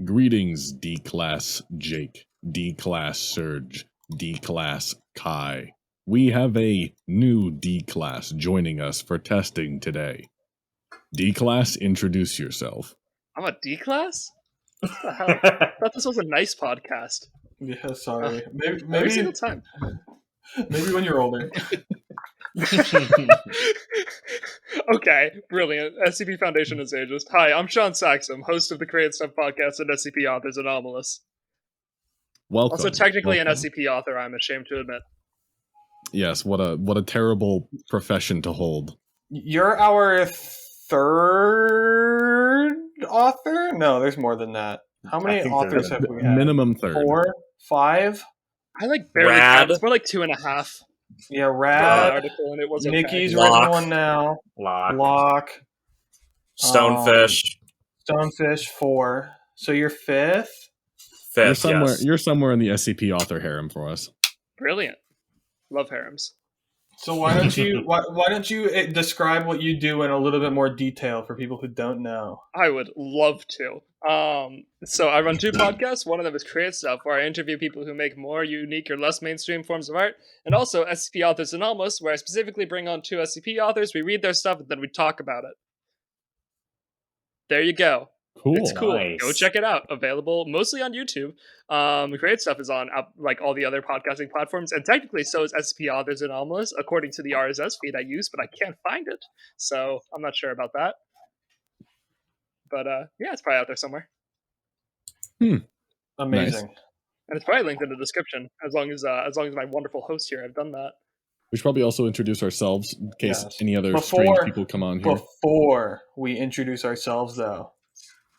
Greetings, D-Class Jake, D-Class Surge, D-Class Kai. We have a new D-Class joining us for testing today. D-Class, introduce yourself. I'm a D-Class? What the hell? I thought this was a nice podcast. Yeah, sorry. Every single time. Maybe when you're older. Okay, brilliant. SCP Foundation is ageist. Hi, I'm Shaun Saxum, host of the Create Stuff podcast and SCP Authors Anomalous. Welcome. Also, technically welcome. an SCP author, I'm ashamed to admit. Yes, what a terrible profession to hold. You're our third author? No, there's more than that. How many authors have we had? Minimum third. 4? 5? I like barely count. It's more like 2.5. Yeah, Rad. Article and it was Nikki's okay. written one now. Lock. Stonefish. Stonefish, 4. So you're 5th? Fifth, You're somewhere in the SCP author harem for us. Brilliant. Love harems. So why don't you describe what you do in a little bit more detail for people who don't know? I would love to. So I run 2 podcasts. One of them is Create Stuff, where I interview people who make more unique or less mainstream forms of art, and also SCP Authors Anomalous, where I specifically bring on 2 SCP authors. We read their stuff and then we talk about it. There you go. Cool. It's cool. Nice. Go check it out. Available mostly on YouTube. Create Stuff is on like all the other podcasting platforms, and technically so is SCP Authors Anomalous, according to the RSS feed I use, but I can't find it, so I'm not sure about that. But yeah, it's probably out there somewhere. Amazing. Nice. And it's probably linked in the description. As long as my wonderful host here, I've done that. We should probably also introduce ourselves in case any other Before- strange people come on here. Before we introduce ourselves, though,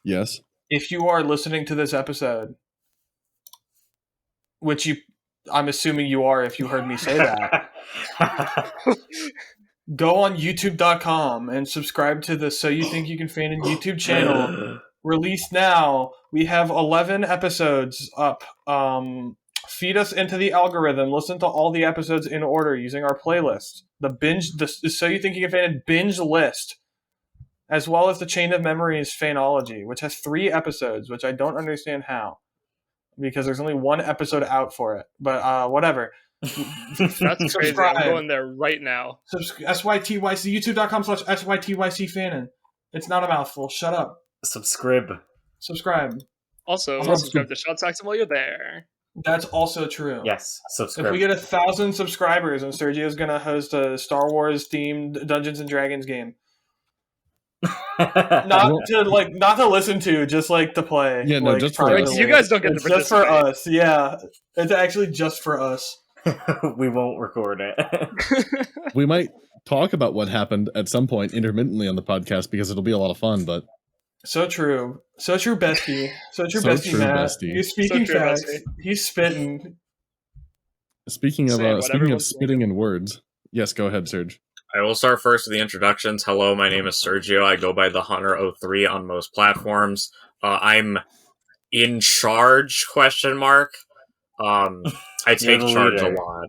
Yes. if you are listening to this episode, which I'm assuming you are if you heard me say that, go on youtube.com and subscribe to the So You Think You Can Fanon YouTube channel. Released now. We have 11 episodes up. Feed us into the algorithm. Listen to all the episodes in order using our playlist. The So You Think You Can Fanon binge list, as well as the Chain of Memories Phanology, which has 3 episodes, which I don't understand how, because there's only 1 episode out for it. But whatever. That's crazy. I'm going there right now. SYTYC, youtube.com/SYTYCFanon. It's not a mouthful. Shut up. Subscribe. Also, Subscribe. subscribe to Shaun Saxum while you're there. That's also true. Yes, subscribe. If we get 1,000 subscribers, and Sergio's gonna host a Star Wars themed Dungeons and Dragons game. Not to listen to, just like to play. Yeah, no, like, just for us. You guys don't get to It's just for participate. us. Yeah, it's actually just for us. We won't record it. We might talk about what happened at some point intermittently on the podcast because it'll be a lot of fun, but So true, bestie. So true, So bestie. true, Matt. bestie. He's speaking So true, facts. bestie. He's spitting. speaking Say what of everyone's spitting in words. Yes, go ahead, Serge. I will start first with the introductions. Hello, my name is Sergio. I go by the Hunter03 on most platforms. I'm in charge, ? I take charge a lot.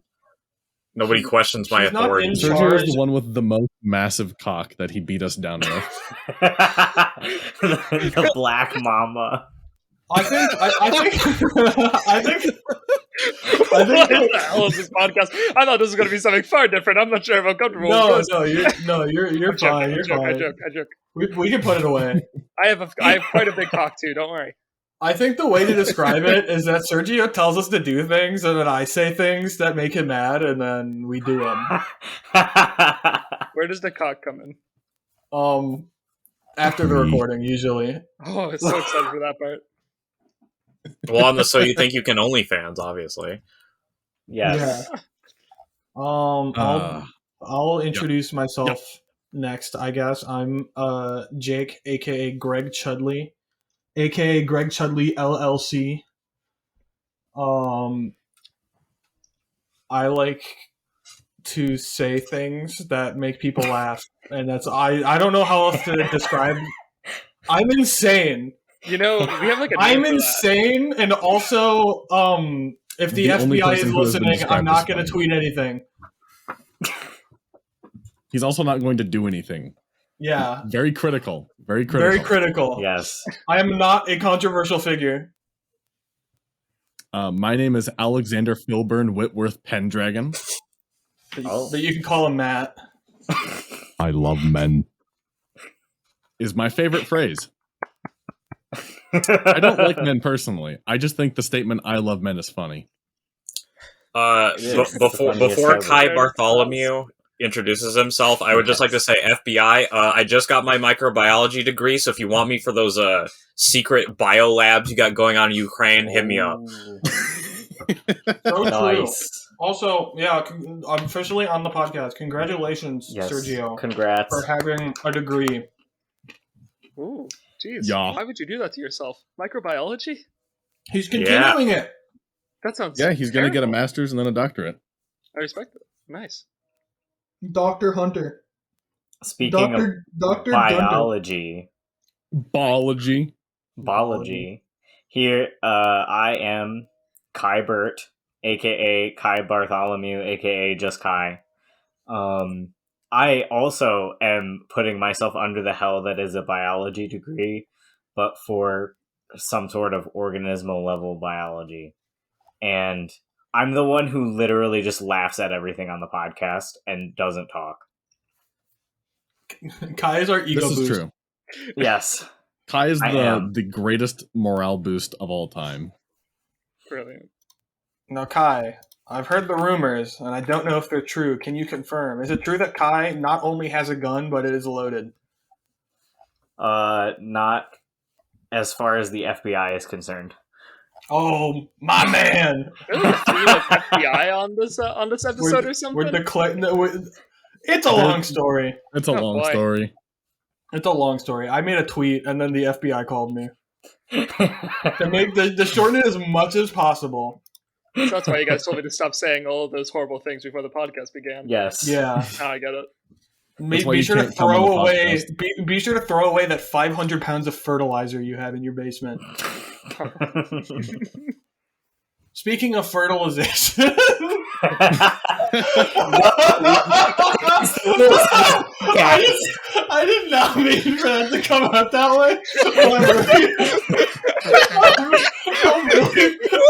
Nobody questions my She's not authority. in Sergio charge. is the one with the most massive cock that he beat us down with. The Black Mama. I think. What the hell is this podcast? I thought this was going to be something far different. I'm not sure if I'm comfortable with this. You're fine. You're I fine. joke. We can put it away. I have quite a big cock too. Don't worry. I think the way to describe it is that Sergio tells us to do things, and then I say things that make him mad, and then we do them. Where does the cock come in? After the recording, usually. Oh, I'm so excited for that part. Well, on the So You Think You Can OnlyFans, obviously. Yes. Yeah. I'll introduce myself next, I guess. I'm Jake, aka Greg Chudley, aka Greg Chudley LLC. I like to say things that make people laugh, and that's I don't know how else to describe. I'm insane. You know, we have like a I'm name for that. insane, and also, if the only FBI person is who has been listening, I'm described not as going to funny. tweet anything. He's also not going to do anything. Yeah. Very critical. Very critical. Very critical. Yes. I am not a controversial figure. My name is Alexander Filburn Whitworth Pendragon. But you can call him Matt. I love men. Is my favorite phrase. I don't like men personally. I just think the statement "I love men" is funny. Before Kai Bartholomew introduces himself, I would just like to say, FBI, I just got my microbiology degree, so if you want me for those secret biolabs you got going on in Ukraine, hit me up. So Nice. true. Also, yeah, I'm officially on the podcast. Congratulations, Yes. Sergio, Congrats. for having a degree. Ooh, jeez. Yeah. Why would you do that to yourself? Microbiology? He's continuing it. That sounds. Yeah, he's going to get a terrible. master's and then a doctorate. I respect it. Nice. Dr. Hunter. Speaking of Dr. biology, Biology. biology, here I am Kai Burt, aka Kai Bartholomew, aka just Kai. I also am putting myself under the hell that is a biology degree, but for some sort of organismal level biology. And I'm the one who literally just laughs at everything on the podcast and doesn't talk. Kai is our ego This is boost. true. Yes. Kai is I am. the greatest morale boost of all time. Brilliant. Now, Kai, I've heard the rumors, and I don't know if they're true. Can you confirm? Is it true that Kai not only has a gun, but it is loaded? Not as far as the FBI is concerned. Oh, my man! Really? Do you like FBI on this episode or something? We're declaring. It's a long story. It's a Oh, long boy. story. It's a long story. I made a tweet, and then the FBI called me to make to shorten it as much as possible. So that's why you guys told me to stop saying all of those horrible things before the podcast began. Yes. Yeah. Now I get it. That's why Be you sure to can't come on throw the away. podcast. Be sure to throw away that 500 pounds of fertilizer you have in your basement. Speaking of fertilization, I did not mean for that to come out that way.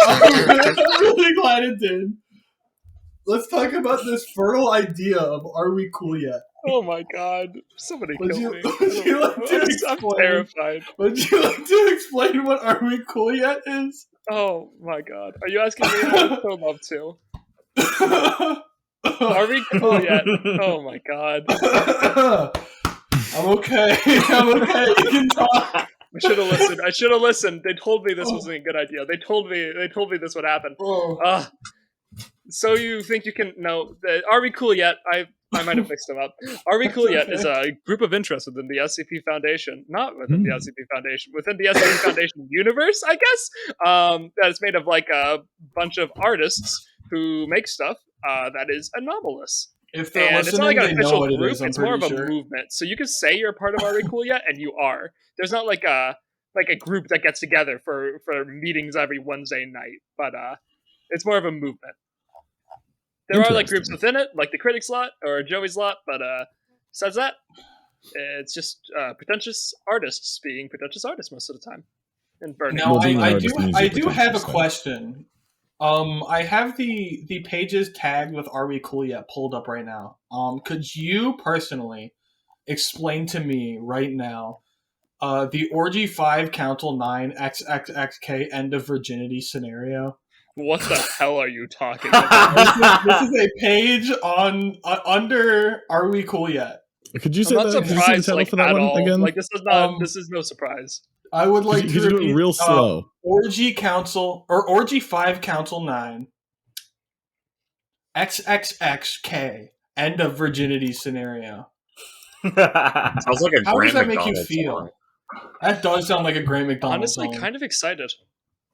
I'm really glad it did. Let's talk about this fertile idea of "Are we cool yet?" Oh my god. Somebody Would kill you- me. would you like to I'm explain? terrified. Would you like to explain what "Are we cool yet" is? Oh my god. Are you asking me? I would so love to. Are we cool yet? Oh my god. I'm okay. I'm okay. You can talk. I should have listened. They told me this wasn't a good idea. They told me this would happen. Oh. So you think you can? No. Are we cool yet? I might have mixed them up. Are we cool yet? Is a group of interest within the SCP Foundation, not within the SCP Foundation, within the SCP Foundation universe, I guess. That is made of like a bunch of artists who make stuff that is anomalous. If they're And it's not listening, like an they know official what it group, is. I'm it's more of pretty a sure. movement. So you can say you're part of Are We Cool Yet, and you are. There's not like a group that gets together for meetings every Wednesday night, but it's more of a movement. There are like groups Interesting. within it, like the Critics Lot or Joey's Lot, but besides that, it's just pretentious artists being pretentious artists most of the time. And burning. Now, Well, being an I artist means do you're have a pretentious, then. question. I have the pages tagged with "Are we cool yet?" pulled up right now. Could you personally explain to me right now the Orgy 5 Council 9 XXXK end of virginity scenario? What the hell are you talking about? This is a page on under "Are we cool yet?" Could you I'm say not that? Could you say the surprised, title like, for that at one all. again? Like, this is not. Um, This is no surprise. I would like Could to you do repeat it real slow? Orgy Council or Orgy 5 Council 9 XXXK end of virginity scenario. Sounds like a How does Grant that make you McDonald feel? song. That does sound like a Grant McDonald Honestly, song. kind of excited.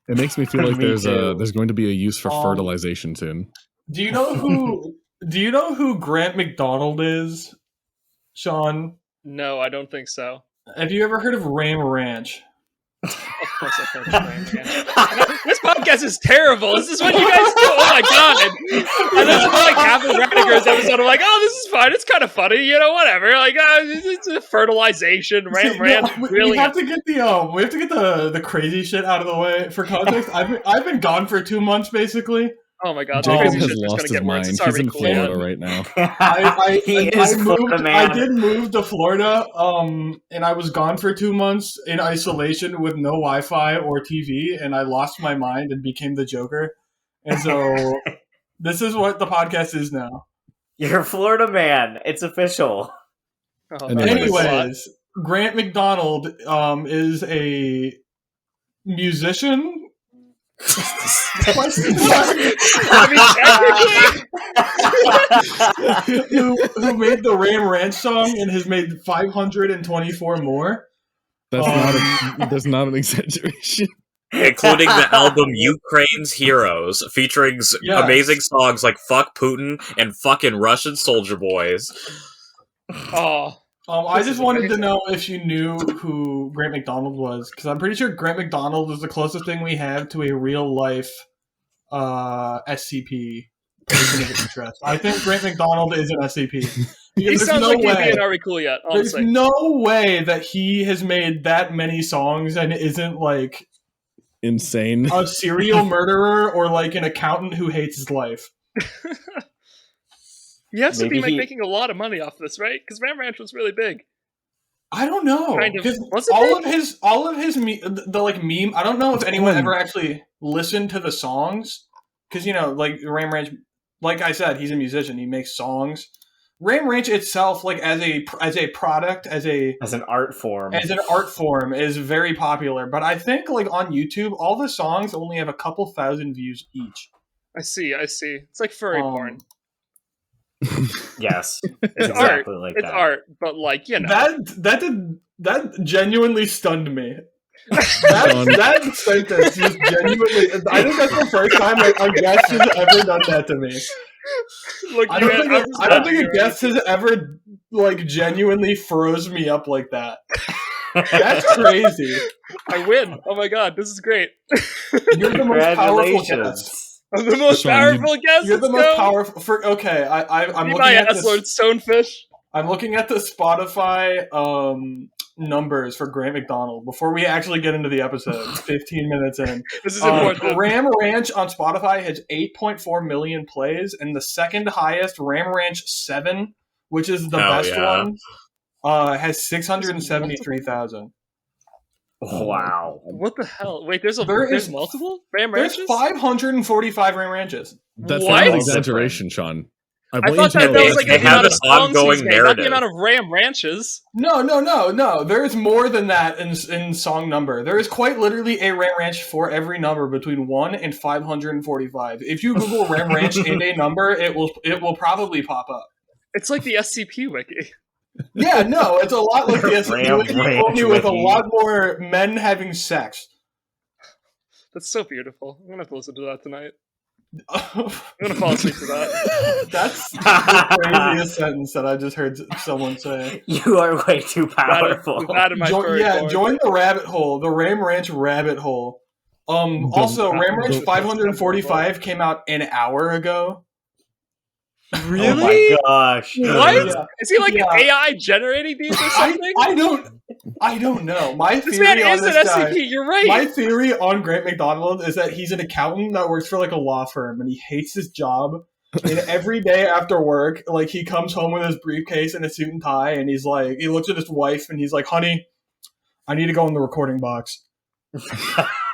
It makes me feel like Me there's too. there's going to be a use for Um, fertilization soon. Do you know who Grant McDonald is, Shaun? No, I don't think so. Have you ever heard of Ram Ranch? Of course I've heard of Ram Ranch. This podcast is terrible. This is what you guys do. Oh my god. And this is like Captain Radiger's episode. I'm like, oh, this is fine. It's kind of funny. Whatever. Like, it's a fertilization. Ram Ranch. Really? We have to get the crazy shit out of the way. For context, I've been gone for 2 months, basically. Oh my god. Jacob Crazy has shit's lost gonna his get worse. mind. It's He's already in cool Florida yet. right now. I did move to Florida, and I was gone for 2 months in isolation with no Wi-Fi or TV, and I lost my mind and became the Joker. And so this is what the podcast is now. You're a Florida man. It's official. Oh, Anyways, Grant McDonald is a musician. who made the Ram Ranch song and has made 524 more. That's not an exaggeration. Including the album Ukraine's Heroes, featuring amazing songs like Fuck Putin and fucking Russian Soldier Boys. Oh. I just wanted to know if you knew who Grant McDonald was, because I'm pretty sure Grant McDonald is the closest thing we have to a real-life SCP person of interest. I think Grant McDonald is an SCP. He sounds like he'd be in Are We Cool Yet, honestly. There's no way that he has made that many songs and isn't, like... insane. A serial murderer or, like, an accountant who hates his life. He has to be making a lot of money off this, right? Because Ram Ranch was really big. I don't know. Kind of. Was it all of his the like meme. I don't know if anyone ever actually listened to the songs, because like Ram Ranch. Like I said, he's a musician. He makes songs. Ram Ranch itself, like as a product, as an art form, is very popular. But I think like on YouTube, all the songs only have a couple thousand views each. I see. It's like furry porn. Yes, it's exactly art. Like it's that. art, but like that genuinely stunned me. that sentence just genuinely. I think that's the first time a guest has ever done that to me. Look, I don't think a guest has ever like genuinely froze me up like that. That's crazy. I win. Oh my god, this is great. You're the most powerful guest. I'm the most powerful guest. You're the most powerful. I'm looking at Lord Stonefish. I'm looking at the Spotify numbers for Grant McDonald before we actually get into the episode. 15 minutes in. This is important. Ram Ranch on Spotify has 8.4 million plays, and the second highest, Ram Ranch 7, which is the best one, has 673,000. Wow. What the hell? Wait, there's multiple Ram Ranches? There's 545 Ram Ranches. That's not an exaggeration, Sean. I thought that was like they have this ongoing narrative. Not the amount of Ram Ranches. No. There is more than that in song number. There is quite literally a Ram Ranch for every number between 1 and 545. If you Google Ram Ranch and a number, it will probably pop up. It's like the SCP wiki. Yeah, no, it's a lot like the SCP wiki, only with a lot more men having sex. That's so beautiful. I'm gonna have to listen to that tonight. I'm gonna fall asleep to that. That's the craziest sentence that I just heard someone say. You are way too powerful. Join the rabbit hole, the Ram Ranch rabbit hole. Also, Ram Ranch 545 came out an hour ago. Really? Oh my gosh! What? Yeah. Is he like an AI generating these or something? I don't know. My this theory man is on an this SCP. Guy, you're right. My theory on Grant McDonald is that he's an accountant that works for like a law firm, and he hates his job. And every day after work, like he comes home with his briefcase and a suit and tie, and he looks at his wife, and he's like, "Honey, I need to go in the recording box."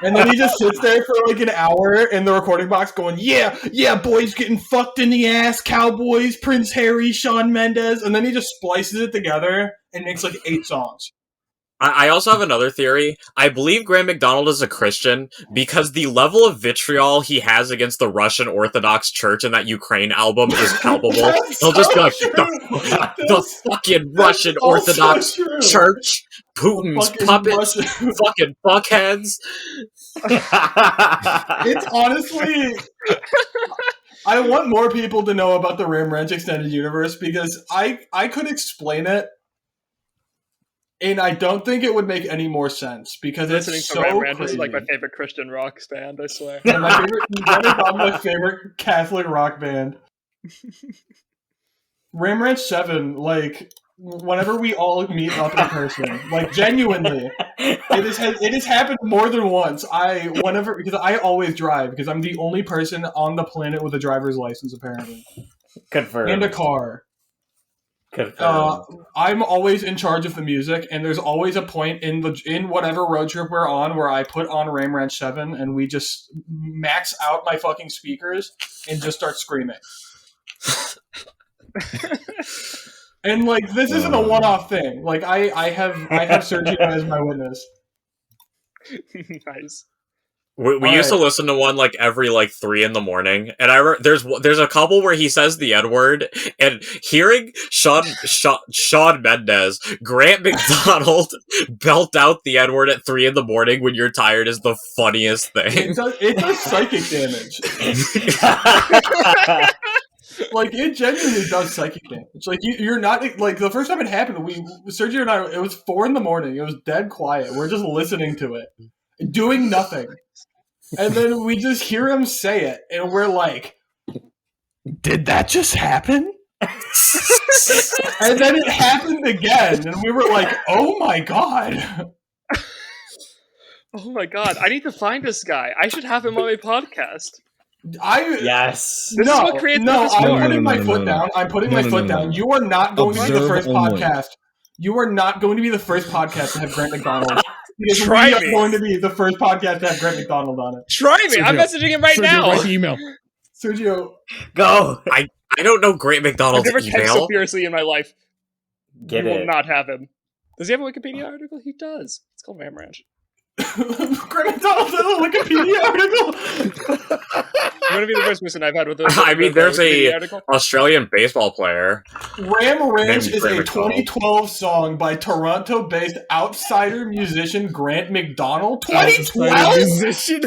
And then he just sits there for like an hour in the recording box going, yeah, boys getting fucked in the ass, Cowboys, Prince Harry, Shaun Mendes, and then he just splices it together and makes like 8 songs. I also have another theory. I believe Graham McDonald is a Christian because the level of vitriol he has against the Russian Orthodox Church in that Ukraine album is palpable. He'll just be like, the fucking Russian Orthodox Church, Putin's puppets, fucking fuckheads. It's honestly... I want more people to know about the Ram Ranch Extended Universe because I could explain it And I don't think it would make any more sense because Listening it's to so Ram Ranch crazy. is like my favorite Christian rock band, I swear. Yeah, my favorite, that is not my favorite Catholic rock band. Ram Ranch 7, like, whenever we all meet up in person, like, genuinely, it has happened more than once. Because I always drive, because I'm the only person on the planet with a driver's license, apparently. Confirmed. And a car. Confirmed. I'm always in charge of the music, and there's always a point in whatever road trip we're on where I put on Ram Ranch 7 and we just max out my fucking speakers and just start screaming. And like this isn't a one-off thing. Like I have Sergio as my witness. Nice. We used to listen to one like every like 3 a.m, and there's a couple where he says the N-word, and hearing Shaun Mendes, Grant McDonald belt out the N-word at 3 a.m. when you're tired is the funniest thing. It does psychic damage. Like, it genuinely does psychic damage. Like, you're not... Like, the first time it happened, Sergio and I... It was 4 a.m. It was dead quiet. We're just listening to it. Doing nothing. And then we just hear him say it, and we're like... Did that just happen? And then it happened again, and we were like, oh my god. Oh my god, I need to find this guy. I should have him on my podcast. Yes. This is what creates I'm putting my foot down. I'm putting my foot down. You are not going to be the first only. podcast. You are not going to be the first podcast to have Grant McDonald. Because Try we are me. going to be the first podcast to have Grant McDonald on it. Try me! I'm messaging him right Sergio, now! write the email. Sergio. Go. I don't know Grant I've McDonald's never texted so email. furiously in my life. Get You it. will not have him. Does he have a Wikipedia article? He does. It's called Ram Ranch. Grant McDonald has a Wikipedia article. I'm gonna be the first person I've had with a I mean, there's Wikipedia a article. Australian baseball player. Ram Ranch Named is Grant a McDonald. 2012 song by Toronto-based outsider musician Grant McDonald. 2012? Musician.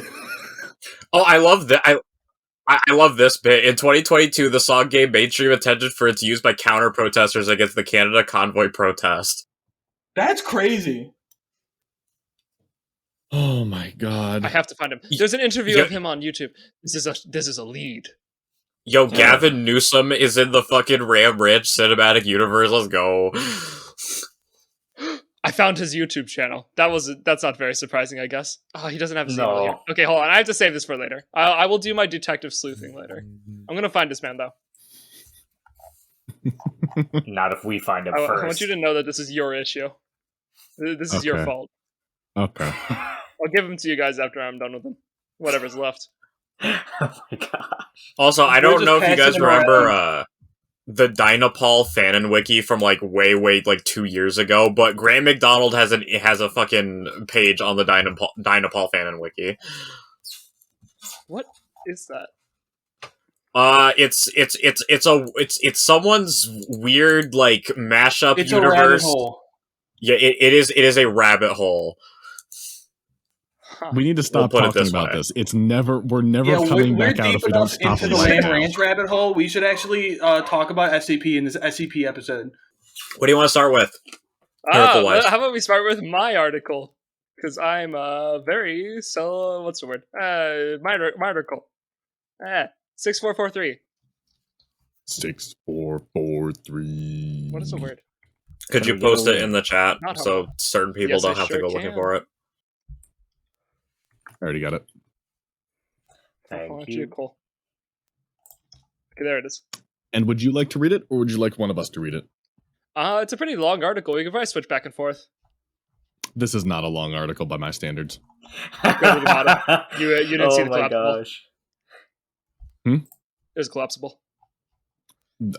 Oh, I love that. I love this bit. In 2022, the song gained mainstream attention for its use by counter-protesters against the Canada Convoy protest. That's crazy. Oh my god. I have to find him. There's an interview Yeah. of him on YouTube. This is a lead. Yo, Gavin Newsom is in the fucking Ram Ranch cinematic universe. Let's go. I found his YouTube channel. That's not very surprising, I guess. Oh, he doesn't have his email No. here. Okay, hold on. I have to save this for later. I will do my detective sleuthing later. I'm gonna find this man though. Not if we find him I first. want you to know that this is your issue. This is your Okay. fault. Okay. I'll give him to you guys after I'm done with him. Whatever's left. Oh my god. Also, I We're don't just know if you passing guys him remember the Dynapol Fanon wiki from like way like 2 years ago, but Grant McDonald has a fucking page on the Dynapol Fanon wiki. What is that? It's someone's weird like mashup It's universe. a rabbit hole. Yeah, it is a rabbit hole. Huh. We need to stop put it talking this about way. this. We're never coming back out if we don't stop into it the right Ram now. Ranch rabbit hole. We should actually talk about SCP in this SCP episode. What do you want to start with? Article-wise. How about we start with my article? Because I'm very what's the word? My article. 6443. 6443. What is the word? Could you post it in the chat Not so certain people Yes, I don't have sure to go looking can. for it? I already got it. Thank you. Cool. Okay, there it is. And would you like to read it, or would you like one of us to read it? It's a pretty long article. We can probably switch back and forth. This is not a long article by my standards. Go to the bottom. You didn't see the Oh my collapsible. gosh. There's a collapsible.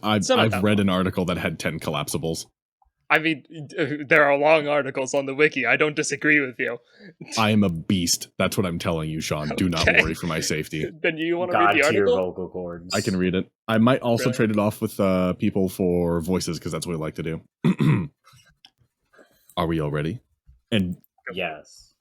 I've Some of that read an article that had 10 collapsibles. I mean, there are long articles on the wiki. I don't disagree with you. I am a beast. That's what I'm telling you, Shaun. Do not Okay. worry for my safety. Then you want to God read the tier article? vocal cords. I can read it. I might also Really? trade it off with people for voices, because that's what we like to do. Are we all ready? And Yes.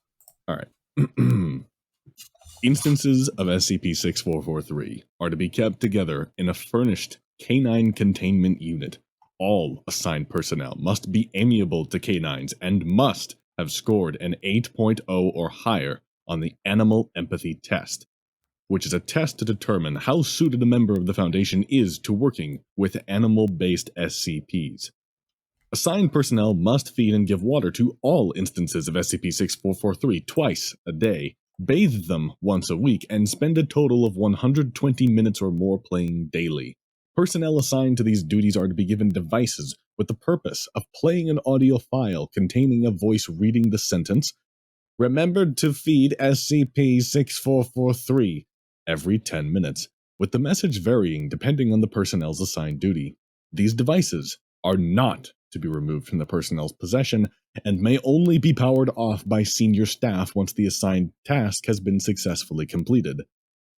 instances of SCP-6443 are to be kept together in a furnished canine containment unit All assigned personnel must be amiable to canines and must have scored an 8.0 or higher on the Animal Empathy Test, which is a test to determine how suited a member of the Foundation is to working with animal-based SCPs. Assigned personnel must feed and give water to all instances of SCP-6443 twice a day, bathe them once a week, and spend a total of 120 minutes or more playing daily. Personnel assigned to these duties are to be given devices with the purpose of playing an audio file containing a voice reading the sentence, "Remembered to feed SCP-6443," every 10 minutes, with the message varying depending on the personnel's assigned duty. These devices are not to be removed from the personnel's possession and may only be powered off by senior staff once the assigned task has been successfully completed.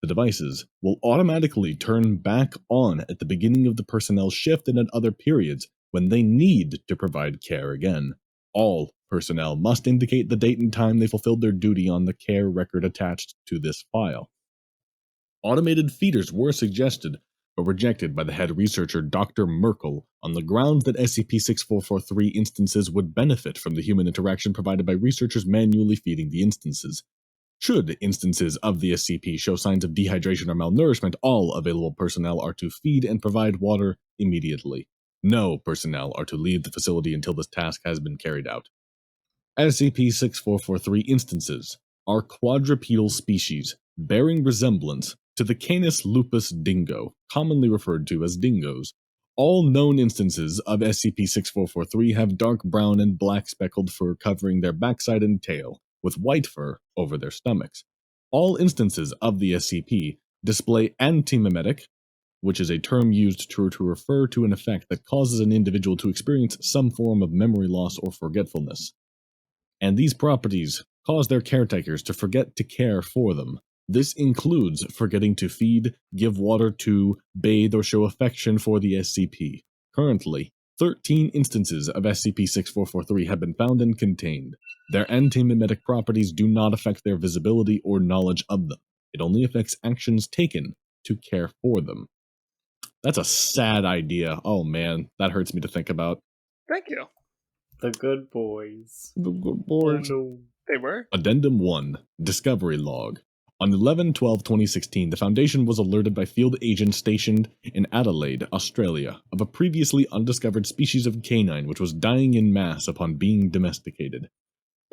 The devices will automatically turn back on at the beginning of the personnel's shift and at other periods when they need to provide care again. All personnel must indicate the date and time they fulfilled their duty on the care record attached to this file. Automated feeders were suggested, but rejected by the head researcher Dr. Merkel on the grounds that SCP-6443 instances would benefit from the human interaction provided by researchers manually feeding the instances. Should instances of the SCP show signs of dehydration or malnourishment, all available personnel are to feed and provide water immediately. No personnel are to leave the facility until this task has been carried out. SCP-6443 instances are quadrupedal species bearing resemblance to the Canis lupus dingo, commonly referred to as dingoes. All known instances of SCP-6443 have dark brown and black speckled fur covering their backside and tail, with white fur over their stomachs. All instances of the SCP display antimemetic, which is a term used to refer to an effect that causes an individual to experience some form of memory loss or forgetfulness. And these properties cause their caretakers to forget to care for them. This includes forgetting to feed, give water to, bathe, or show affection for the SCP. Currently, 13 instances of SCP-6443 have been found and contained. Their antimemetic properties do not affect their visibility or knowledge of them. It only affects actions taken to care for them. That's a sad idea. Oh man, that hurts me to think about. Thank you. The good boys. The good boys. Oh, no. They were? Addendum 1. Discovery Log. On 11/12/2016, the Foundation was alerted by field agents stationed in Adelaide, Australia, of a previously undiscovered species of canine which was dying in mass upon being domesticated.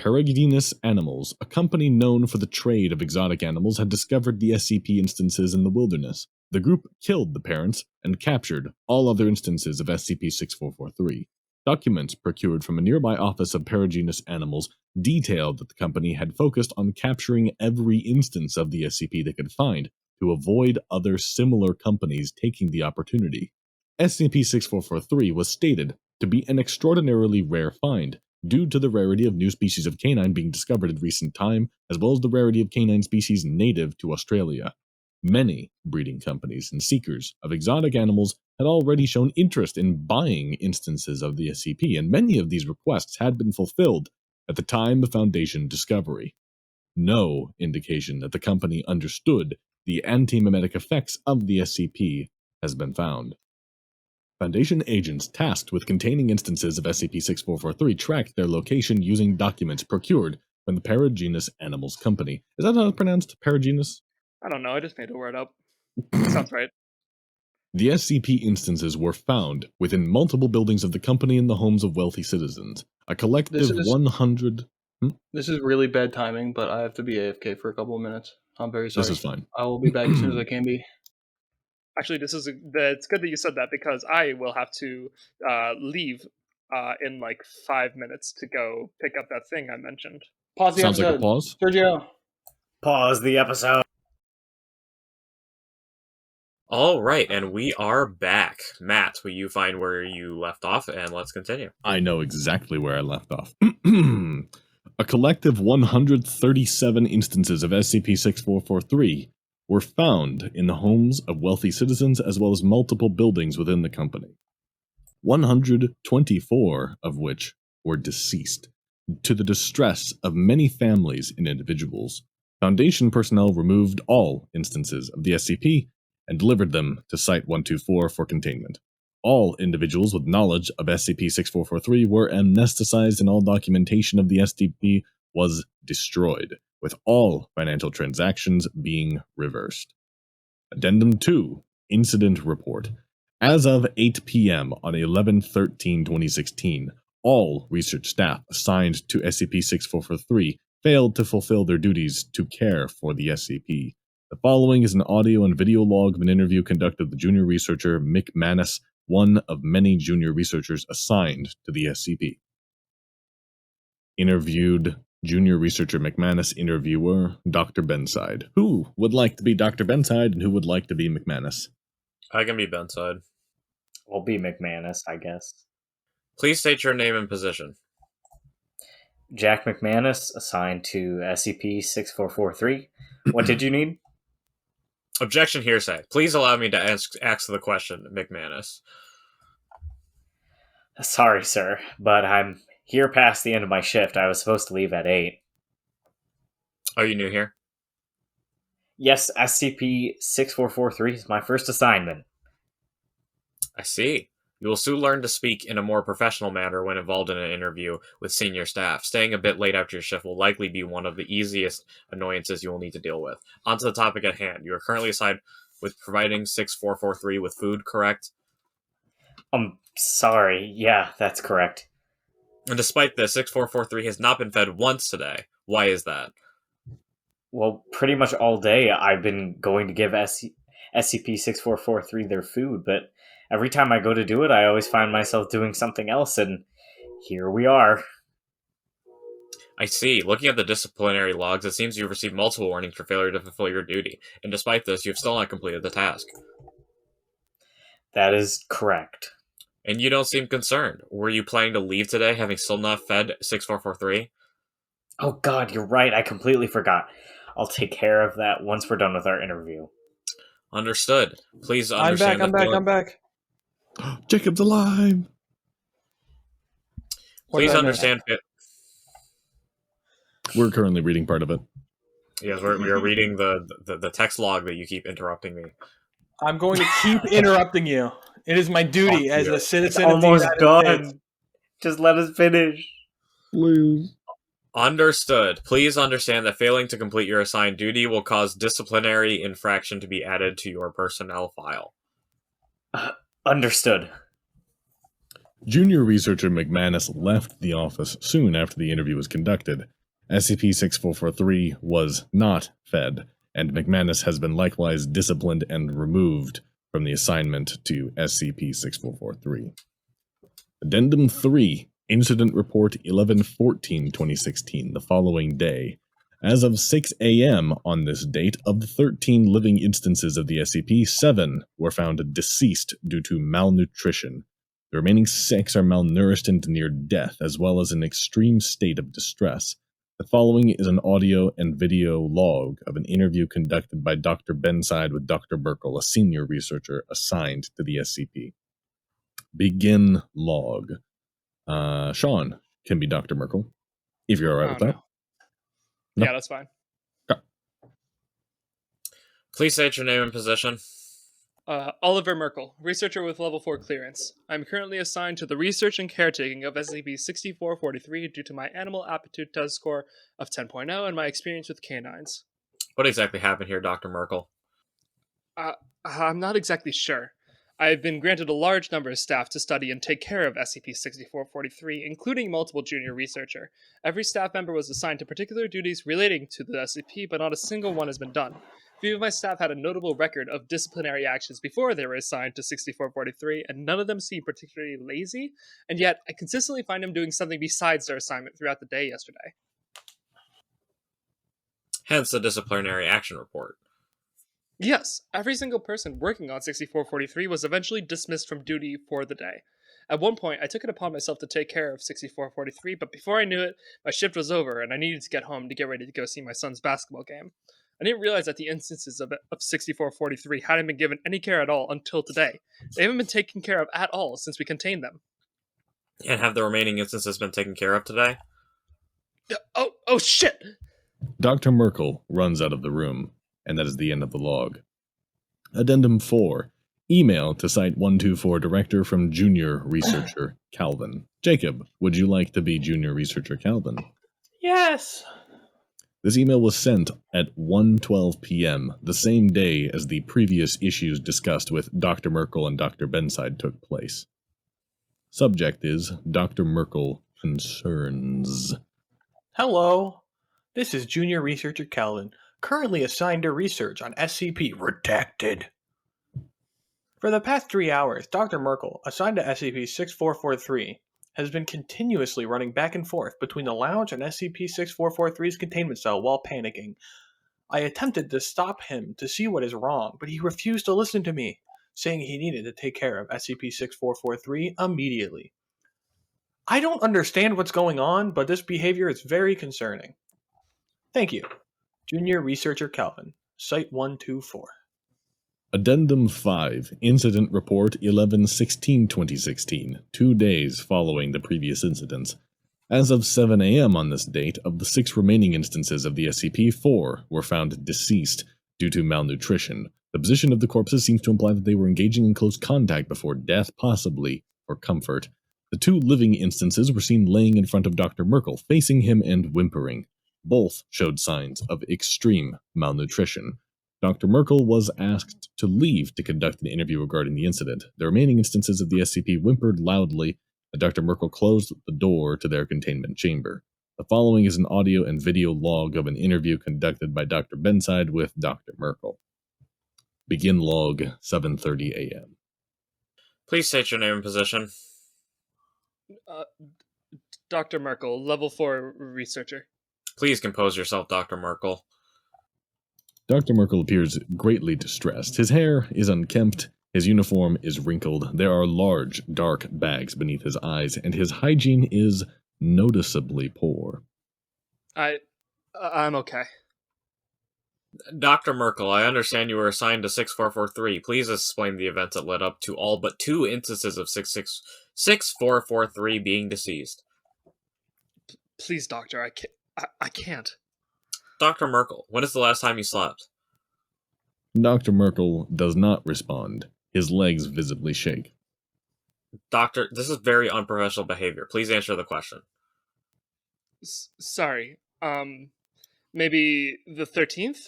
Peregrinatus Animals, a company known for the trade of exotic animals, had discovered the SCP instances in the wilderness. The group killed the parents and captured all other instances of SCP-6443. Documents procured from a nearby office of Peregrinatus Animals detailed that the company had focused on capturing every instance of the SCP they could find to avoid other similar companies taking the opportunity. SCP-6443 was stated to be an extraordinarily rare find, due to the rarity of new species of canine being discovered in recent time, as well as the rarity of canine species native to Australia. Many breeding companies and seekers of exotic animals had already shown interest in buying instances of the SCP, and many of these requests had been fulfilled at the time of Foundation discovery. No indication that the company understood the antimemetic effects of the SCP has been found. Foundation agents tasked with containing instances of SCP-6443 tracked their location using documents procured from the Peregrinatus Animals Company. Is that how it's pronounced? Peregrinatus? I don't know. I just made a word up. Sounds right. The SCP instances were found within multiple buildings of the company and the homes of wealthy citizens. A collective 100... This is really bad timing, but I have to be AFK for a couple of minutes. I'm very sorry. This is fine. I will be back as soon as I can be. Actually, it's good that you said that because I will have to leave in like 5 minutes to go pick up that thing I mentioned. Pause the Sounds episode. like a pause. Sergio. Pause the episode. All right, and we are back. Matt, will you find where you left off, and let's continue. I know exactly where I left off. A collective 137 instances of SCP-6443 were found in the homes of wealthy citizens as well as multiple buildings within the company. 124 of which were deceased, to the distress of many families and individuals. Foundation personnel removed all instances of the SCP and delivered them to Site-124 for containment. All individuals with knowledge of SCP-6443 were amnesticized and all documentation of the SCP was destroyed, with all financial transactions being reversed. Addendum 2, Incident Report. As of 8 p.m. on 11/13/2016, all research staff assigned to SCP-6443 failed to fulfill their duties to care for the SCP. The following is an audio and video log of an interview conducted with junior researcher McManus, one of many junior researchers assigned to the SCP. Interviewed junior researcher McManus, interviewer Dr. Benside. Who would like to be Dr. Benside and who would like to be McManus? I can be Benside. I'll be McManus, I guess. Please state your name and position. Jack McManus, assigned to SCP-6443. What did you need? Objection hearsay. Please allow me to ask the question, McManus. Sorry, sir, but I'm here past the end of my shift. I was supposed to leave at 8. Are you new here? Yes, SCP-6443 is my first assignment. I see. You will soon learn to speak in a more professional manner when involved in an interview with senior staff. Staying a bit late after your shift will likely be one of the easiest annoyances you will need to deal with. On to the topic at hand. You are currently assigned with providing 6443 with food, correct? Sorry. Yeah, that's correct. And despite this, 6443 has not been fed once today. Why is that? Well, pretty much all day I've been going to give SCP-6443 their food, but every time I go to do it, I always find myself doing something else, and here we are. I see. Looking at the disciplinary logs, it seems you've received multiple warnings for failure to fulfill your duty, and despite this, you've still not completed the task. That is correct. And you don't seem concerned. Were you planning to leave today, having still not fed 6443? Oh god, you're right, I completely forgot. I'll take care of that once we're done with our interview. Understood. Please understand. I'm back. Jacob's alive! Please understand. We're currently reading part of it. Yes, we are reading the text log that you keep interrupting me. I'm going to keep interrupting you. It is my duty as a citizen It's of the almost United done. States. Just let us finish. Please. Understood. Please understand that failing to complete your assigned duty will cause disciplinary infraction to be added to your personnel file. Understood. Junior researcher McManus left the office soon after the interview was conducted. SCP-6443 was not fed, and McManus has been likewise disciplined and removed from the assignment to SCP-6443. Addendum 3, Incident Report 11/14/2016, the following day. As of 6 a.m. on this date, of the 13 living instances of the SCP, 7 were found deceased due to malnutrition. The remaining 6 are malnourished and near death, as well as in extreme state of distress. The following is an audio and video log of an interview conducted by Dr. Benside with Dr. Burkle, a senior researcher assigned to the SCP. Begin log. Shaun can be Dr. Merkel, if you're alright with that. No. Yeah, that's fine. Please state your name and position. Oliver Merkel, researcher with level 4 clearance. I'm currently assigned to the research and caretaking of SCP-6443 due to my animal aptitude test score of 10.0 and my experience with canines. What exactly happened here, Dr. Merkel? I'm not exactly sure. I've been granted a large number of staff to study and take care of SCP-6443, including multiple junior researcher. Every staff member was assigned to particular duties relating to the SCP, but not a single one has been done. Few of my staff had a notable record of disciplinary actions before they were assigned to 6443, and none of them seemed particularly lazy, and yet I consistently find them doing something besides their assignment throughout the day yesterday. Hence the disciplinary action report. Yes, every single person working on 6443 was eventually dismissed from duty for the day. At one point, I took it upon myself to take care of 6443, but before I knew it, my shift was over and I needed to get home to get ready to go see my son's basketball game. I didn't realize that the instances of 6443 hadn't been given any care at all until today. They haven't been taken care of at all since we contained them. And have the remaining instances been taken care of today? Oh shit! Dr. Merkel runs out of the room, and that is the end of the log. Addendum 4, Email to Site 124 Director from Junior Researcher Calvin. Jacob, would you like to be Junior Researcher Calvin? Yes. This email was sent at 1:12 p.m., the same day as the previous issues discussed with Dr. Merkel and Dr. Benside took place. Subject is Dr. Merkel Concerns. Hello. This is Junior Researcher Calvin, currently assigned to research on SCP REDACTED. For the past 3 hours, Dr. Merkel, assigned to SCP-6443, has been continuously running back and forth between the lounge and SCP-6443's containment cell while panicking. I attempted to stop him to see what is wrong, but he refused to listen to me, saying he needed to take care of SCP-6443 immediately. I don't understand what's going on, but this behavior is very concerning. Thank you. Junior Researcher Calvin, Site 124. Addendum 5, Incident Report 11/16/2016, 2 days following the previous incidents. As of 7 a.m. on this date, of the 6 remaining instances of the SCP, 4 were found deceased due to malnutrition. The position of the corpses seems to imply that they were engaging in close contact before death, possibly for comfort. The 2 living instances were seen laying in front of Dr. Merkel, facing him and whimpering. Both showed signs of extreme malnutrition. Dr. Merkel was asked to leave to conduct an interview regarding the incident. The remaining instances of the SCP whimpered loudly, and Dr. Merkel closed the door to their containment chamber. The following is an audio and video log of an interview conducted by Dr. Benside with Dr. Merkel. Begin log 7:30 a.m. Please state your name and position. Dr. Merkel, level 4 researcher. Please compose yourself, Dr. Merkel. Dr. Merkel appears greatly distressed. His hair is unkempt, his uniform is wrinkled, there are large, dark bags beneath his eyes, and his hygiene is noticeably poor. I'm okay. Dr. Merkel, I understand you were assigned to 6443. Please explain the events that led up to all but 2 instances of 6443 being deceased. Please, doctor, I can't. Dr. Merkel, when is the last time you slept? Dr. Merkel does not respond. His legs visibly shake. Doctor, this is very unprofessional behavior. Please answer the question. Sorry. Maybe the 13th?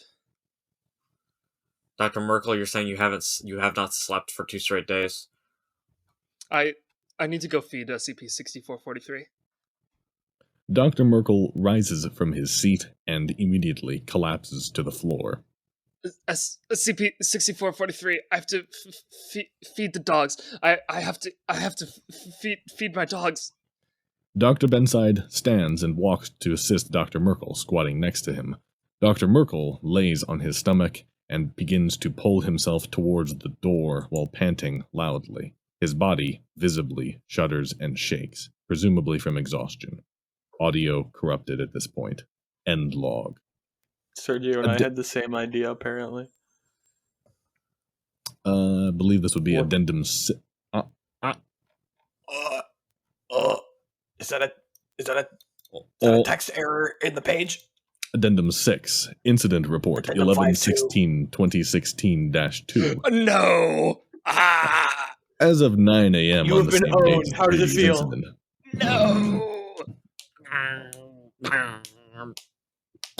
Dr. Merkel, you're saying you have not slept for 2 straight days? I need to go feed SCP-6443. Dr. Merkel rises from his seat and immediately collapses to the floor. SCP-6443, I have to feed the dogs. I have to feed my dogs. Dr. Benside stands and walks to assist Dr. Merkel, squatting next to him. Dr. Merkel lays on his stomach and begins to pull himself towards the door while panting loudly. His body visibly shudders and shakes, presumably from exhaustion. Audio corrupted at this point. End log. Sergio and I had the same idea, apparently. I believe this would be addendum 6. Is that a text error in the page? Addendum 6, Incident Report 11/16/2016-2. No! As of 9 a.m. You on have the been same day owned. as How does it the feel? incident. No!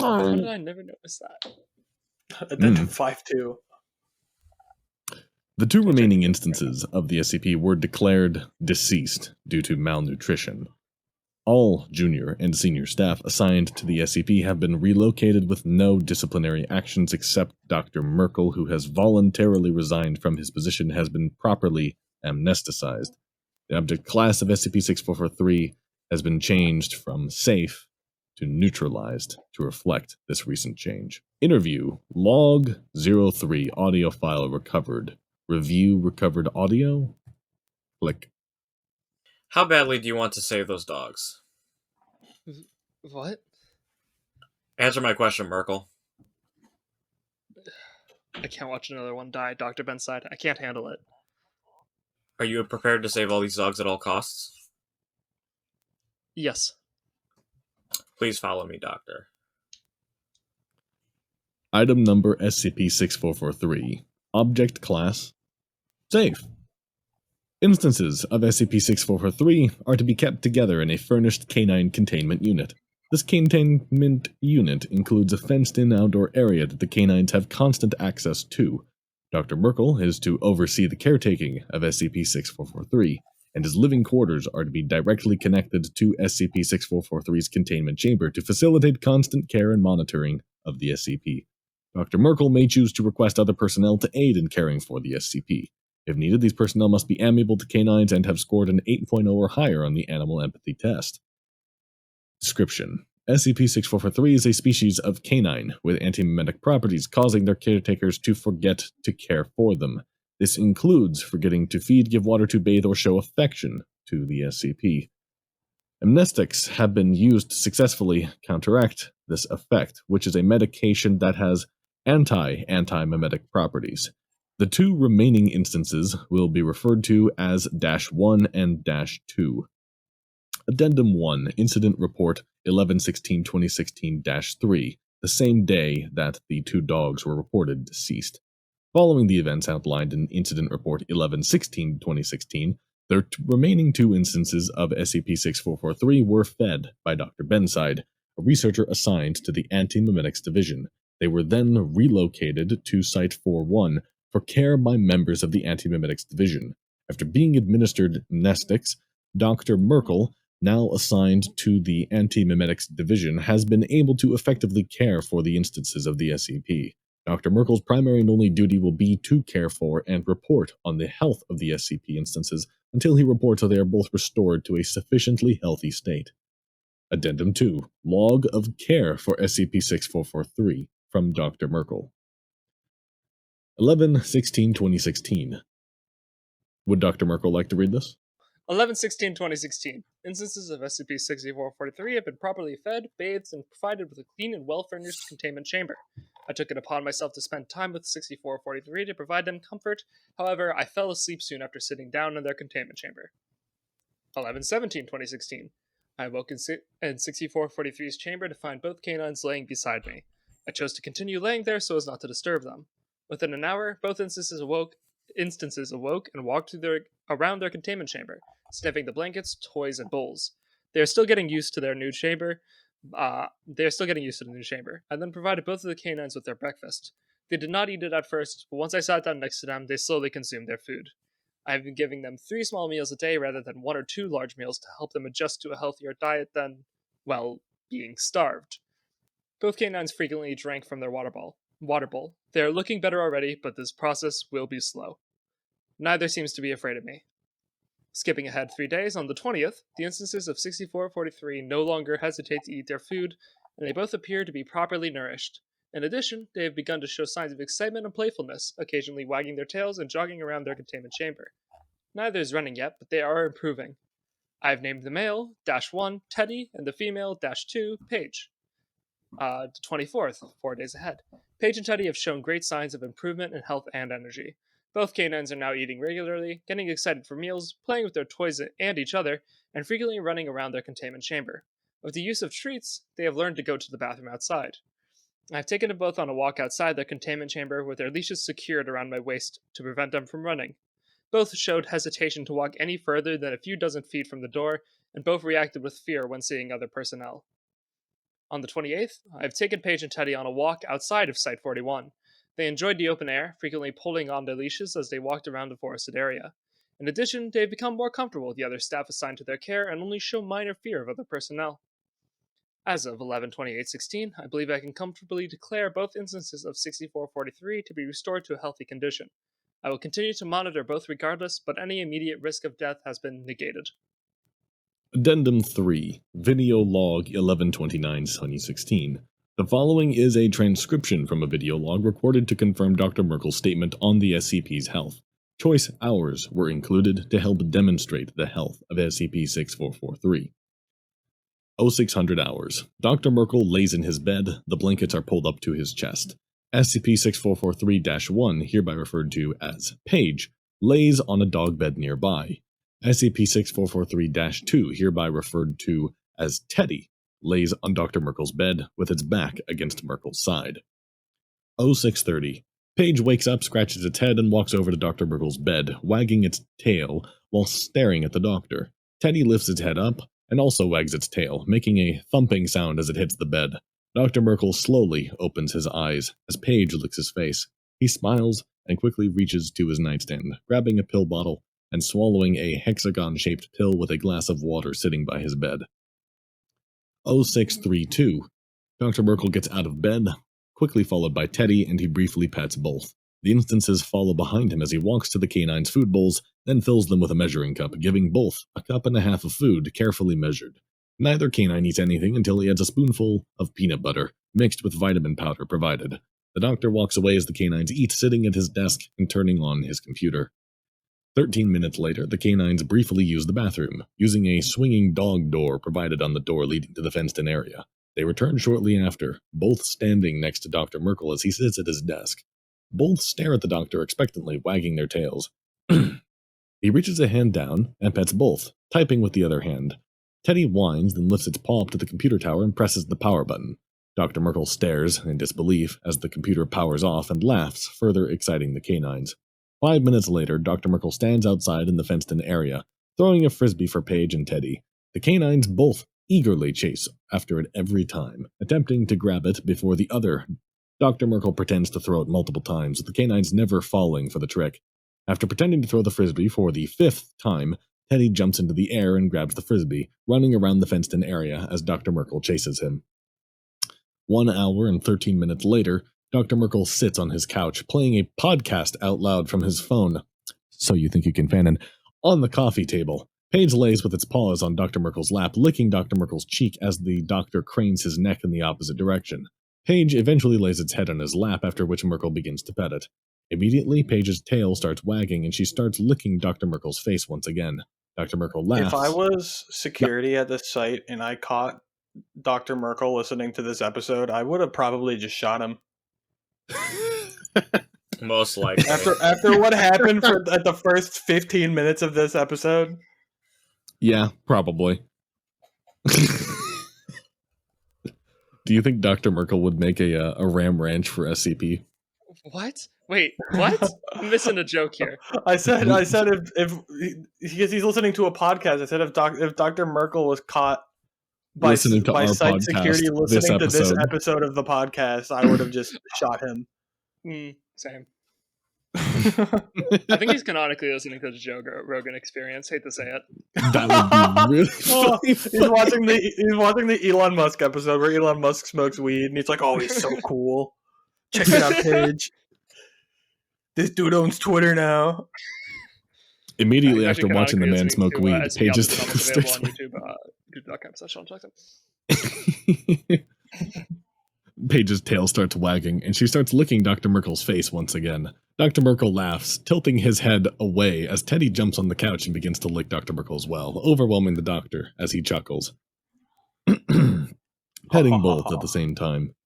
How did I never notice that? Addendum 5-2. The 2 remaining instances of the SCP were declared deceased due to malnutrition. All junior and senior staff assigned to the SCP have been relocated with no disciplinary actions except Dr. Merkel, who has voluntarily resigned from his position, has been properly amnesticized. The object class of SCP-6443 has been changed from safe to neutralized to reflect this recent change. Interview log 03 audio file recovered. Review recovered audio. Click. How badly do you want to save those dogs? What? Answer my question, Merkel. I can't watch another one die, Dr. Benside. I can't handle it. Are you prepared to save all these dogs at all costs? Yes. Please follow me, Doctor. Item number SCP-6443. Object class Safe. Instances of SCP-6443 are to be kept together in a furnished canine containment unit. This containment unit includes a fenced-in outdoor area that the canines have constant access to. Dr. Merkel is to oversee the caretaking of SCP-6443, and his living quarters are to be directly connected to SCP-6443's containment chamber to facilitate constant care and monitoring of the SCP. Dr. Merkel may choose to request other personnel to aid in caring for the SCP. If needed, these personnel must be amiable to canines and have scored an 8.0 or higher on the Animal Empathy Test. Description: SCP-6443 is a species of canine with antimimetic properties causing their caretakers to forget to care for them. This includes forgetting to feed, give water to, bathe, or show affection to the SCP. Amnestics have been used to successfully counteract this effect, which is a medication that has antimimetic properties. The two remaining instances will be referred to as -1 and -2. Addendum 1, Incident Report 11/16/2016-3, the same day that the two dogs were reported deceased. Following the events outlined in Incident Report 11/16/2016, the remaining two instances of SCP-6443 were fed by Dr. Benside, a researcher assigned to the Anti-Mimetics Division. They were then relocated to Site-41 for care by members of the Anti-Mimetics Division. After being administered amnestics, Dr. Merkel, now assigned to the Anti-Mimetics Division, has been able to effectively care for the instances of the SCP. Dr. Merkel's primary and only duty will be to care for and report on the health of the SCP instances until he reports that they are both restored to a sufficiently healthy state. Addendum 2, Log of Care for SCP-6443 from Dr. Merkel. 11/16/2016. Would Dr. Merkel like to read this? 11/16/2016. Instances of SCP-6443 have been properly fed, bathed, and provided with a clean and well-furnished containment chamber. I took it upon myself to spend time with 6443 to provide them comfort. However, I fell asleep soon after sitting down in their containment chamber. 11/17/2016. I awoke in 6443's chamber to find both canines laying beside me. I chose to continue laying there so as not to disturb them. Within an hour, both instances awoke and walked around their containment chamber, sniffing the blankets, toys, and bowls. They are still getting used to their new chamber. I then provided both of the canines with their breakfast. They did not eat it at first, but once I sat down next to them, they slowly consumed their food. I have been giving them 3 small meals a day rather than 1 or 2 large meals to help them adjust to a healthier diet than, well, being starved. Both canines frequently drank from their water bowl. They are looking better already, but this process will be slow. Neither seems to be afraid of me. Skipping ahead 3 days, on the 20th, the instances of 6443 no longer hesitate to eat their food, and they both appear to be properly nourished. In addition, they have begun to show signs of excitement and playfulness, occasionally wagging their tails and jogging around their containment chamber. Neither is running yet, but they are improving. I have named the male, -1, Teddy, and the female, -2, Paige. The 24th, 4 days ahead. Paige and Teddy have shown great signs of improvement in health and energy. Both canines are now eating regularly, getting excited for meals, playing with their toys and each other, and frequently running around their containment chamber. With the use of treats, they have learned to go to the bathroom outside. I have taken them both on a walk outside their containment chamber with their leashes secured around my waist to prevent them from running. Both showed hesitation to walk any further than a few dozen feet from the door, and both reacted with fear when seeing other personnel. On the 28th, I have taken Paige and Teddy on a walk outside of Site-41. They enjoyed the open air, frequently pulling on their leashes as they walked around the forested area. In addition, they have become more comfortable with the other staff assigned to their care and only show minor fear of other personnel. As of 11/28/16, I believe I can comfortably declare both instances of 6443 to be restored to a healthy condition. I will continue to monitor both regardless, but any immediate risk of death has been negated. Addendum 3, Video Log 11/29/2016. The following is a transcription from a video log recorded to confirm Dr. Merkel's statement on the SCP's health. Choice hours were included to help demonstrate the health of SCP-6443. 0600 hours. Dr. Merkel lays in his bed, the blankets are pulled up to his chest. SCP-6443-1, hereby referred to as Paige, lays on a dog bed nearby. SCP-6443-2, hereby referred to as Teddy, lays on Dr. Merkel's bed with its back against Merkel's side. 0630. Paige wakes up, scratches its head, and walks over to Dr. Merkel's bed, wagging its tail while staring at the doctor. Teddy lifts its head up and also wags its tail, making a thumping sound as it hits the bed. Dr. Merkel slowly opens his eyes as Paige licks his face. He smiles and quickly reaches to his nightstand, grabbing a pill bottle and swallowing a hexagon-shaped pill with a glass of water sitting by his bed. 0632. Dr. Merkel gets out of bed, quickly followed by Teddy, and he briefly pets both. The instances follow behind him as he walks to the canine's food bowls, then fills them with a measuring cup, giving both a cup and a half of food carefully measured. Neither canine eats anything until he adds a spoonful of peanut butter, mixed with vitamin powder provided. The doctor walks away as the canines eat, sitting at his desk and turning on his computer. 13 minutes later, the canines briefly use the bathroom, using a swinging dog door provided on the door leading to the fenced-in area. They return shortly after, both standing next to Dr. Merkel as he sits at his desk. Both stare at the doctor expectantly, wagging their tails. He reaches a hand down and pets both, typing with the other hand. Teddy whines, then lifts its paw up to the computer tower and presses the power button. Dr. Merkel stares in disbelief as the computer powers off and laughs, further exciting the canines. 5 minutes later, Dr. Merkel stands outside in the fenced-in area, throwing a frisbee for Paige and Teddy. The canines both eagerly chase after it every time, attempting to grab it before the other. Dr. Merkel pretends to throw it multiple times, with the canines never falling for the trick. After pretending to throw the frisbee for the 5th time, Teddy jumps into the air and grabs the frisbee, running around the fenced-in area as Dr. Merkel chases him. 1 hour and 13 minutes later, Dr. Merkel sits on his couch, playing a podcast out loud from his phone. So you think you can, Fanon? On the coffee table. Paige lays with its paws on Dr. Merkel's lap, licking Dr. Merkel's cheek as the doctor cranes his neck in the opposite direction. Paige eventually lays its head on his lap, after which Merkel begins to pet it. Immediately, Paige's tail starts wagging, and she starts licking Dr. Merkel's face once again. Dr. Merkel laughs. If I was security at this site and I caught Dr. Merkel listening to this episode, I would have probably just shot him. Most likely. After what happened at the first 15 minutes of this episode? Yeah, probably. Do you think Dr. Merkel would make a Ram Ranch for SCP? What? Wait, what? I'm missing a joke here. I said if because he's listening to a podcast, I said if Dr. Merkel was caught by listening to our site podcast, security listening to this episode of the podcast, I would have just shot him. Same. I think he's canonically listening to the Joe Rogan Experience. Hate to say it. That would be really funny. He's watching the Elon Musk episode where Elon Musk smokes weed, and he's like, "Oh, he's so cool. Check it out, Paige. This dude owns Twitter now." Immediately after watching the man smoke weed, Paige just available on YouTube. YouTube.com/Shaun. Paige's tail starts wagging, and she starts licking Dr. Merkel's face once again. Dr. Merkel laughs, tilting his head away as Teddy jumps on the couch and begins to lick Dr. Merkel as well, overwhelming the doctor as he chuckles. Petting both at the same time.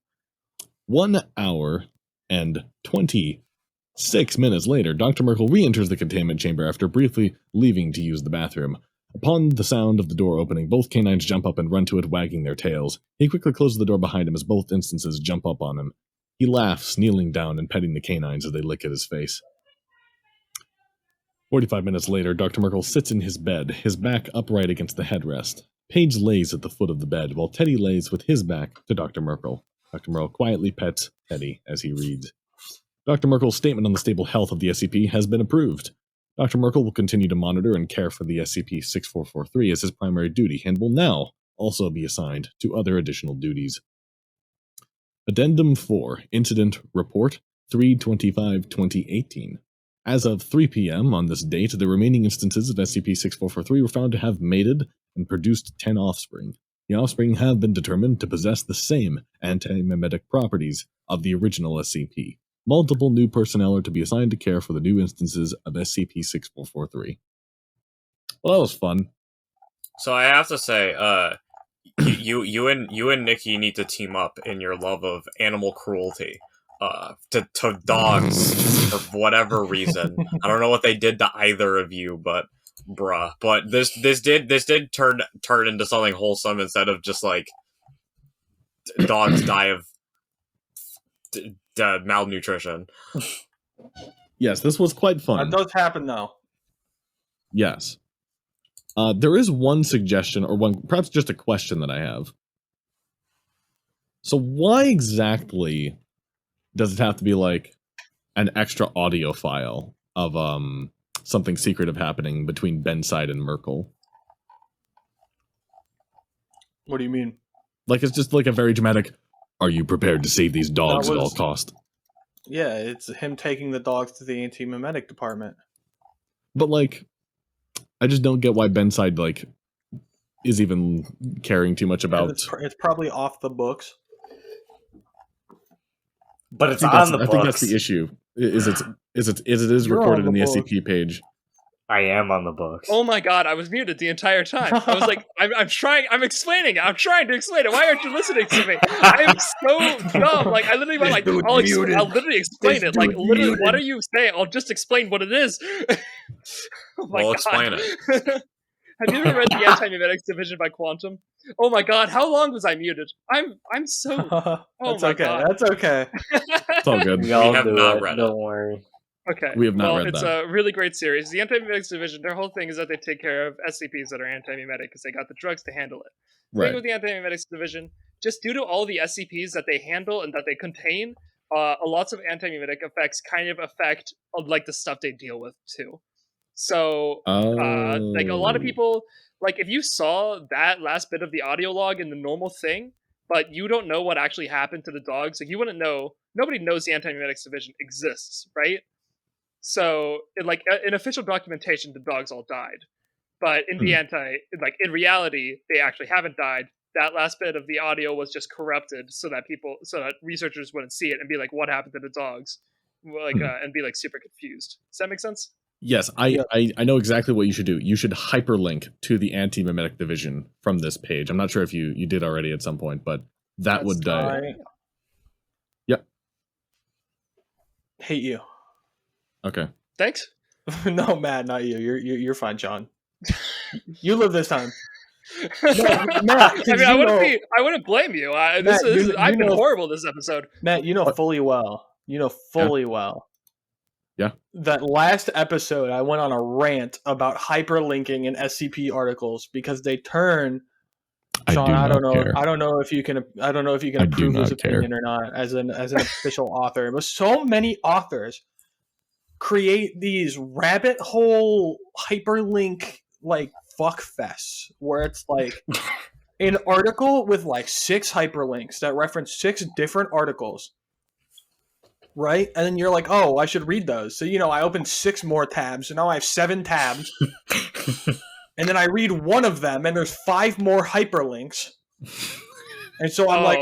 1 hour and 26 minutes later, Dr. Merkel re-enters the containment chamber after briefly leaving to use the bathroom. Upon the sound of the door opening, both canines jump up and run to it, wagging their tails. He quickly closes the door behind him as both instances jump up on him. He laughs, kneeling down and petting the canines as they lick at his face. 45 minutes later, Dr. Merkel sits in his bed, his back upright against the headrest. Paige lays at the foot of the bed, while Teddy lays with his back to Dr. Merkel. Dr. Merkel quietly pets Teddy as he reads. Dr. Merkel's statement on the stable health of the SCP has been approved. Dr. Merkel will continue to monitor and care for the SCP-6443 as his primary duty, and will now also be assigned to other additional duties. Addendum 4, Incident Report 3/25/2018. As of 3 p.m. on this date, the remaining instances of SCP-6443 were found to have mated and produced 10 offspring. The offspring have been determined to possess the same anti-memetic properties of the original SCP. Multiple new personnel are to be assigned to care for the new instances of SCP-6443. Well, that was fun. So I have to say, you and Nikki need to team up in your love of animal cruelty. To dogs for whatever reason. I don't know what they did to either of you, but bruh. But this did turn into something wholesome instead of just like dogs die of malnutrition. Yes, this was quite fun. That does happen, though. Yes. There is one suggestion, or one, perhaps just a question that I have. So why exactly does it have to be like an extra audio file of something secretive happening between Benside and Merkel? What do you mean? Like, it's just like a very dramatic, are you prepared to save these dogs That at all was- cost? Yeah, it's him taking the dogs to the anti-memetic department. But like, I just don't get why Benside like is even caring too much about. It's probably off the books. But it's I on the books. think that's the issue. Is it is You're recorded on in the the books. SCP page. I am on the books. Oh my god, I was muted the entire time. I was like, I'm trying to explain it. Why aren't you listening to me? I am so dumb. Like, I literally went like, I'll literally explain it. Like, literally, what are you saying? I'll just explain what it is. Oh my Well, god. explain it. Have you ever read The Anti-Memetics Division by Quantum? Oh my god, how long was I muted? I'm so... Oh That's my okay. god. That's okay. It's all good. We all have do not it. read it. Don't worry. Okay. We have not well, read it's that. a really great series. The Anti-Memetics Division, their whole thing is that they take care of SCPs that are anti-memetic because they got the drugs to handle it. The thing Right. with the Anti-Memetics Division, just due to all the SCPs that they handle and that they contain, lots of anti-memetic effects kind of affect like the stuff they deal with too. So, like a lot of people, like if you saw that last bit of the audio log in the normal thing, but you don't know what actually happened to the dogs, like you wouldn't know. Nobody knows the Anti-Memetics Division exists, right? So, in official documentation, the dogs all died, but in the in reality, they actually haven't died. That last bit of the audio was just corrupted so that researchers wouldn't see it and be like, "What happened to the dogs?" And be like super confused. Does that make sense? Yes, I know exactly what you should do. You should hyperlink to the anti-memetic division from this page. I'm not sure if you did already at some point, but that would Yep. Hate you. Okay. Thanks. No, Matt, not you. You're fine, John. You live this time. Matt, I wouldn't blame you. I've been horrible this episode. Matt, you know fully well. Well. Yeah. That last episode, I went on a rant about hyperlinking in SCP articles because they turn. Shaun, I don't know if you can approve his opinion or not as an official author. But so many authors create these rabbit hole hyperlink like fuckfests where it's like an article with like 6 hyperlinks that reference 6 different articles, right? And then you're like, oh, I should read those. So I opened 6 more tabs, and now I have 7 tabs. And then I read one of them, and there's 5 more hyperlinks. And so I'm like,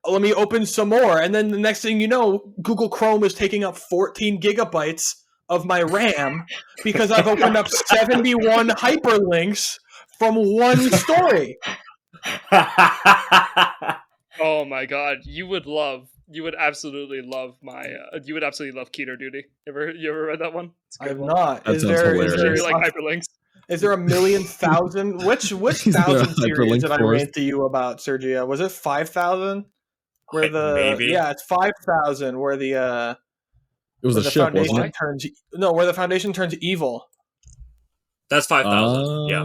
let me open some more. And then the next thing you know, Google Chrome is taking up 14 gigabytes of my RAM because I've opened up 71 hyperlinks from one story. Oh my god, you would absolutely love Keter Duty. You ever read that one? I have not. That sounds hilarious. Like hyperlinks? Is there a million thousand? Which thousand series did I rant to you about, Sergio? Was it 5,000? Where Maybe. It's 5,000. Where the it was where a the ship, foundation wasn't it? where the foundation turns evil. That's 5,000. Yeah.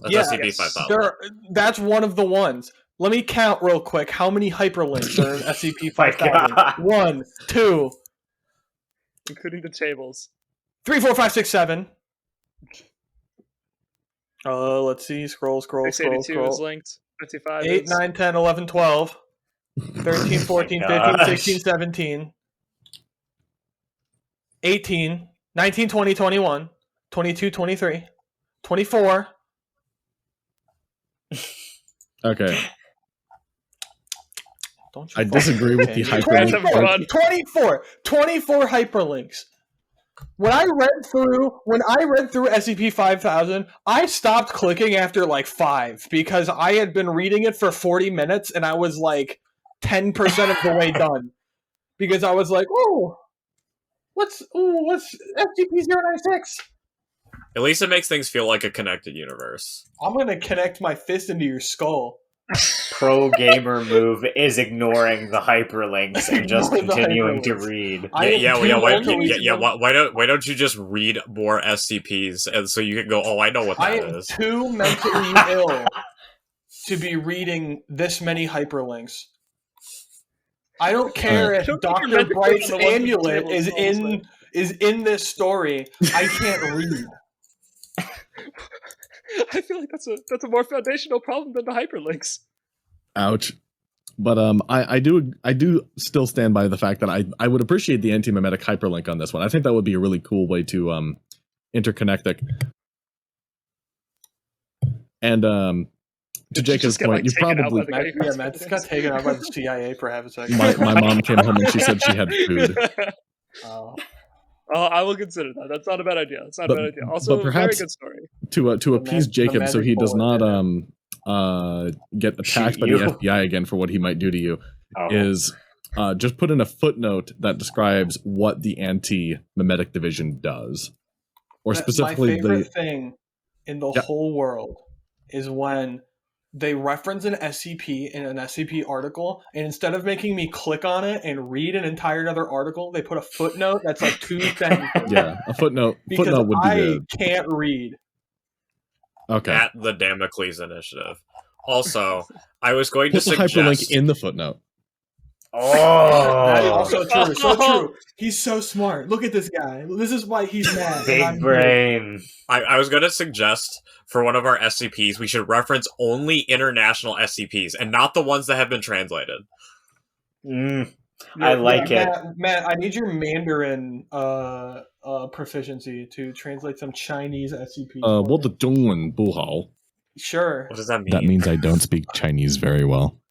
That's SCP 5,000. That's one of the ones. Let me count real quick. How many hyperlinks are in SCP 5,000? 1, 2, including the tables. 3, 4, 5, 6, 7. Let's see. Scroll. 682 is linked. 55 8, is... 9, 10, 11, 12. 13, 14, 15, 16, 17. 18, 19, 20, 21, 22, 23, 24. Okay. Don't you I disagree with the hyperlink. 24 hyperlinks. When I read through SCP 5000, I stopped clicking after like 5 because I had been reading it for 40 minutes and I was like 10% of the way done. Because I was like, what's SCP-096? At least it makes things feel like a connected universe. I'm going to connect my fist into your skull. pro gamer move is ignoring the hyperlinks and just Ignore the continuing to hyperlinks. read. Why don't you just read more SCPs and so you can go, oh, I know what I that am is. too mentally ill to be reading this many hyperlinks. I don't care if Dr. Bright's amulet is in this story. I can't read. I feel like that's a more foundational problem than the hyperlinks. Ouch. But I do still stand by the fact that I would appreciate the anti-memetic hyperlink on this one. I think that would be a really cool way to interconnect it. And to Jacob's point, you probably Matt just got taken out by the CIA for half a second. my mom came home and she said she had food. Oh. I will consider that. That's not a bad idea. That's not a bad idea. Also, but a very perhaps good story. To appease Jacob so he does not get attacked by the you. FBI again for what he might do to you, is just put in a footnote that describes what the anti-memetic division does. Or specifically my favorite thing in the whole world is when they reference an SCP in an SCP article, and instead of making me click on it and read an entire another article, they put a footnote that's like 2 sentences. Yeah, a footnote. Because footnote would be I good. can't read. Okay. At the Damocles Initiative. Also, I was going to Put the suggest hyperlink in the footnote. That's Oh, also true. So true. He's so smart. Look at this guy. This is why he's mad. big brain. I was going to suggest for one of our SCPs, we should reference only international SCPs and not the ones that have been translated. I like it. Matt, I need your Mandarin proficiency to translate some Chinese SCP. 我的中文不好. Sure. What does that mean? That means I don't speak Chinese very well.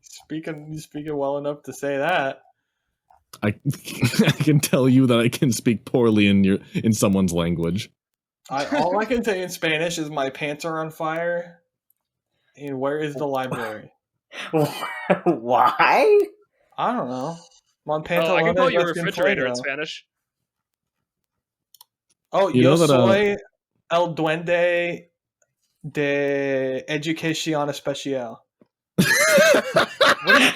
Speaking well enough to say that. I can tell you that I can speak poorly in someone's language. All I can say in Spanish is my pants are on fire. And where is the library? Why? I don't know. I can call you a refrigerator in Spanish. Oh, You yo know that, soy el duende de educación especial. What is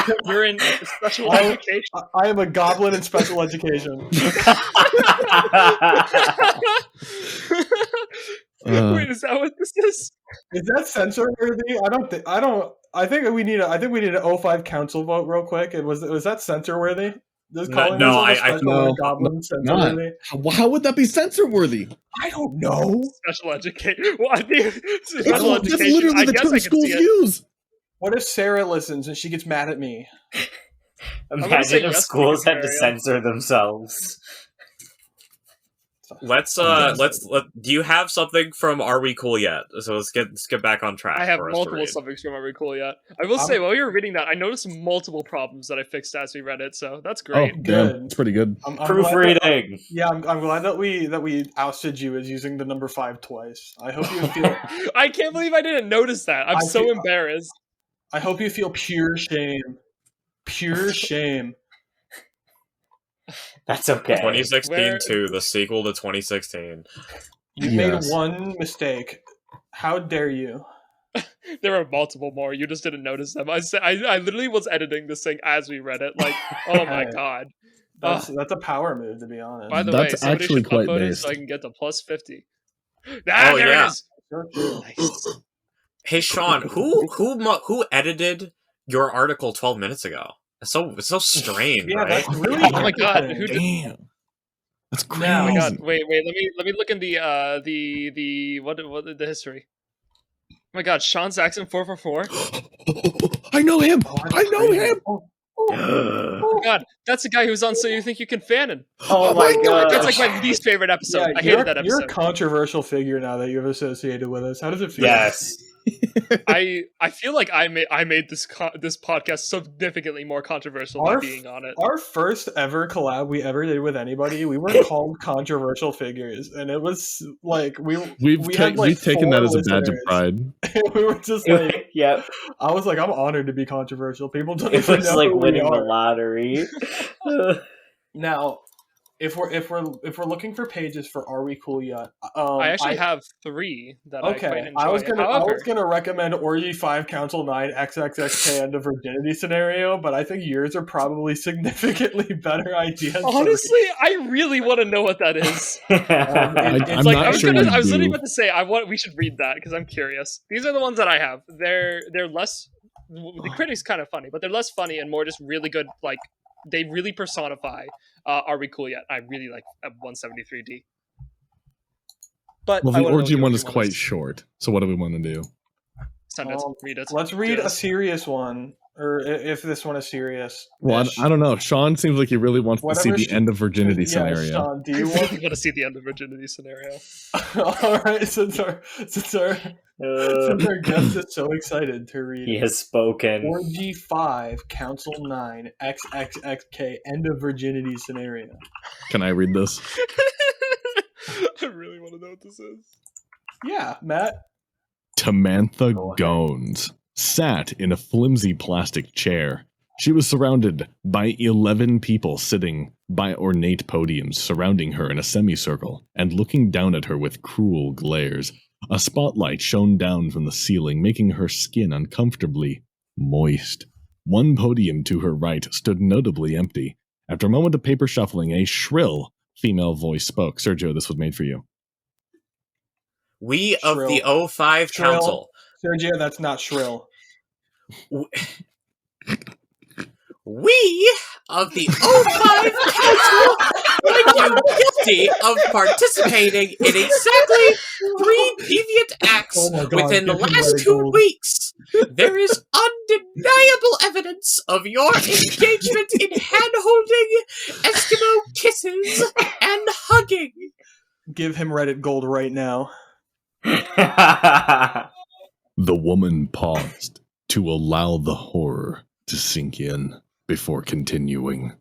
duende? You're in special education. I am a goblin in special education. Wait, is that what this is? Is that censor worthy? I think we need an 05 council vote real quick. And was that censor worthy? Goblin censor worthy? How would that be censor worthy? I don't know. Special education. What? Special That's education. literally the term schools use. What if Sarah listens and she gets mad at me? Imagine if schools had to censor themselves. Do you have something from Are We Cool Yet? So let's get back on track. I have multiple subjects from Are We Cool Yet? I will say, while you were reading that, I noticed multiple problems that I fixed as we read it, so that's great. Oh, good. It's pretty good. Proofreading. I'm glad that we ousted you as using the number 5 twice. I hope you feel. I can't believe I didn't notice that. I'm so embarrassed. I hope you feel pure shame. Pure shame. That's okay. 2016 2, the sequel to 2016. You made one mistake. How dare you? There were multiple more. You just didn't notice them. I literally was editing this thing as we read it. Like, oh my god. That's a power move, to be honest. By the way, somebody should upvote it so I can get to plus 50. There it is. Nice. Hey Shaun, who edited your article 12 minutes ago? It's so strange, right? That's really oh my god! Damn, that's crazy. Oh my god! Wait. Let me look in the history. Oh my god! Shaun Saxum 444. I know him. I know him. Oh my god, that's the guy who's on So You Think You Can Fanon. Oh my god, that's like my least favorite episode. I hated that episode. You're a controversial figure now that you've associated with us. How does it feel? Yes. I feel like I made this podcast significantly more controversial by being on it. Our first ever collab we ever did with anybody, we were called controversial figures, and it was like we've taken that as a badge of pride. We were just like, yep. I was like, I'm honored to be controversial. People don't. It was like winning the lottery. Now, if we're looking for pages for Are We Cool Yet? I actually have 3 that I quite enjoy. I was gonna recommend Orgy 5 Council 9 XXXK End of Virginity scenario, but I think yours are probably significantly better ideas. Honestly, I really want to know what that is. I'm not sure I was literally about to say we should read that because I'm curious. These are the ones that I have. They're less. The critic's kind of funny, but they're less funny and more just really good. Like they really personify. Are We Cool Yet? I really like 173D. But the orgy one is quite short. So what do we want to do? Send it. Read it. Let's read a serious one, or if this one is serious. Well, I don't know. Shaun seems like he really wants to see the end of virginity scenario. Shaun, do you want to see the end of virginity scenario? All right, since our guest is so excited to read, he has spoken. Orgy 5 Council 9 XXXK End of Virginity scenario. Can I read this? I really want to know what this is. Yeah, Matt. Tamantha Gones sat in a flimsy plastic chair. She was surrounded by 11 people sitting by ornate podiums surrounding her in a semicircle and looking down at her with cruel glares. A spotlight shone down from the ceiling, making her skin uncomfortably moist. One podium to her right stood notably empty. After a moment of paper shuffling, a shrill female voice spoke. Sergio, this was made for you. We of the O5 Council. Sergio, that's not shrill. We of the O5 Council find you guilty of participating in exactly 3 deviant acts within the last 2 weeks. There is undeniable evidence of your engagement in hand-holding, Eskimo kisses, and hugging. Give him Reddit gold right now. The woman paused to allow the horror to sink in before continuing.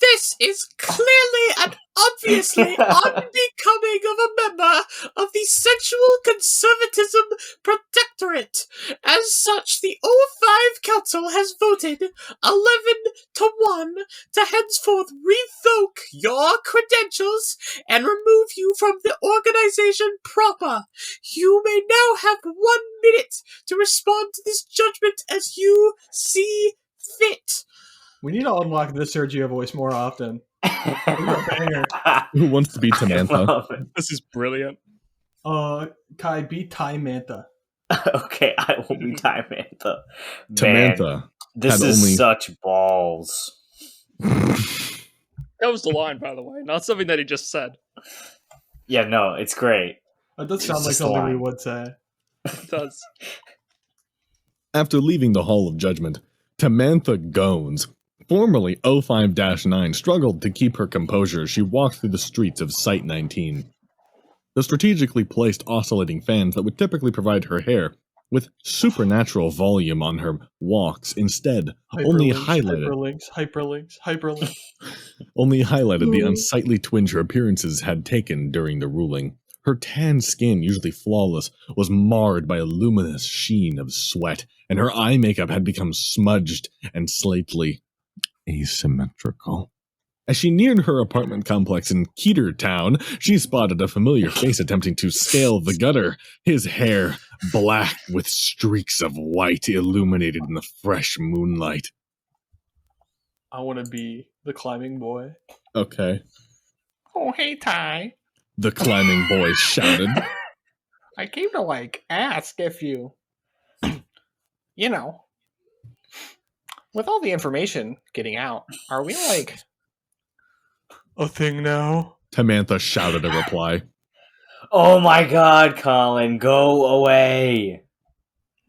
This is clearly and obviously unbecoming of a member of the Sexual Conservatism Protectorate. As such, the O5 Council has voted 11-1 to henceforth revoke your credentials and remove you from the organization proper. You may now have 1 minute to respond to this judgment as you see fit. We need to unlock this Sergio voice more often. Who wants to be Tamantha? This is brilliant. Kai, be Ty Mantha. Okay, I will be Ty Mantha. Tamantha. This is such balls. That was the line, by the way, not something that he just said. Yeah, no, it's great. That does sound like something we would say. It does. After leaving the Hall of Judgment, Tamantha Gones, formerly O5-9, struggled to keep her composure as she walked through the streets of Site-19. The strategically placed oscillating fans that would typically provide her hair with supernatural volume on her walks instead only highlighted the unsightly twinge her appearances had taken during the ruling. Her tan skin, usually flawless, was marred by a luminous sheen of sweat, and her eye makeup had become smudged and slightly asymmetrical. As she neared her apartment complex in Ketertown, she spotted a familiar face attempting to scale the gutter, his hair black with streaks of white illuminated in the fresh moonlight. I want to be the climbing boy. Okay. Oh, hey, Ty. The climbing boy shouted. I came to, ask if you... with all the information getting out, are we, a thing now? Tamantha shouted a reply. Oh my god, Colin, go away.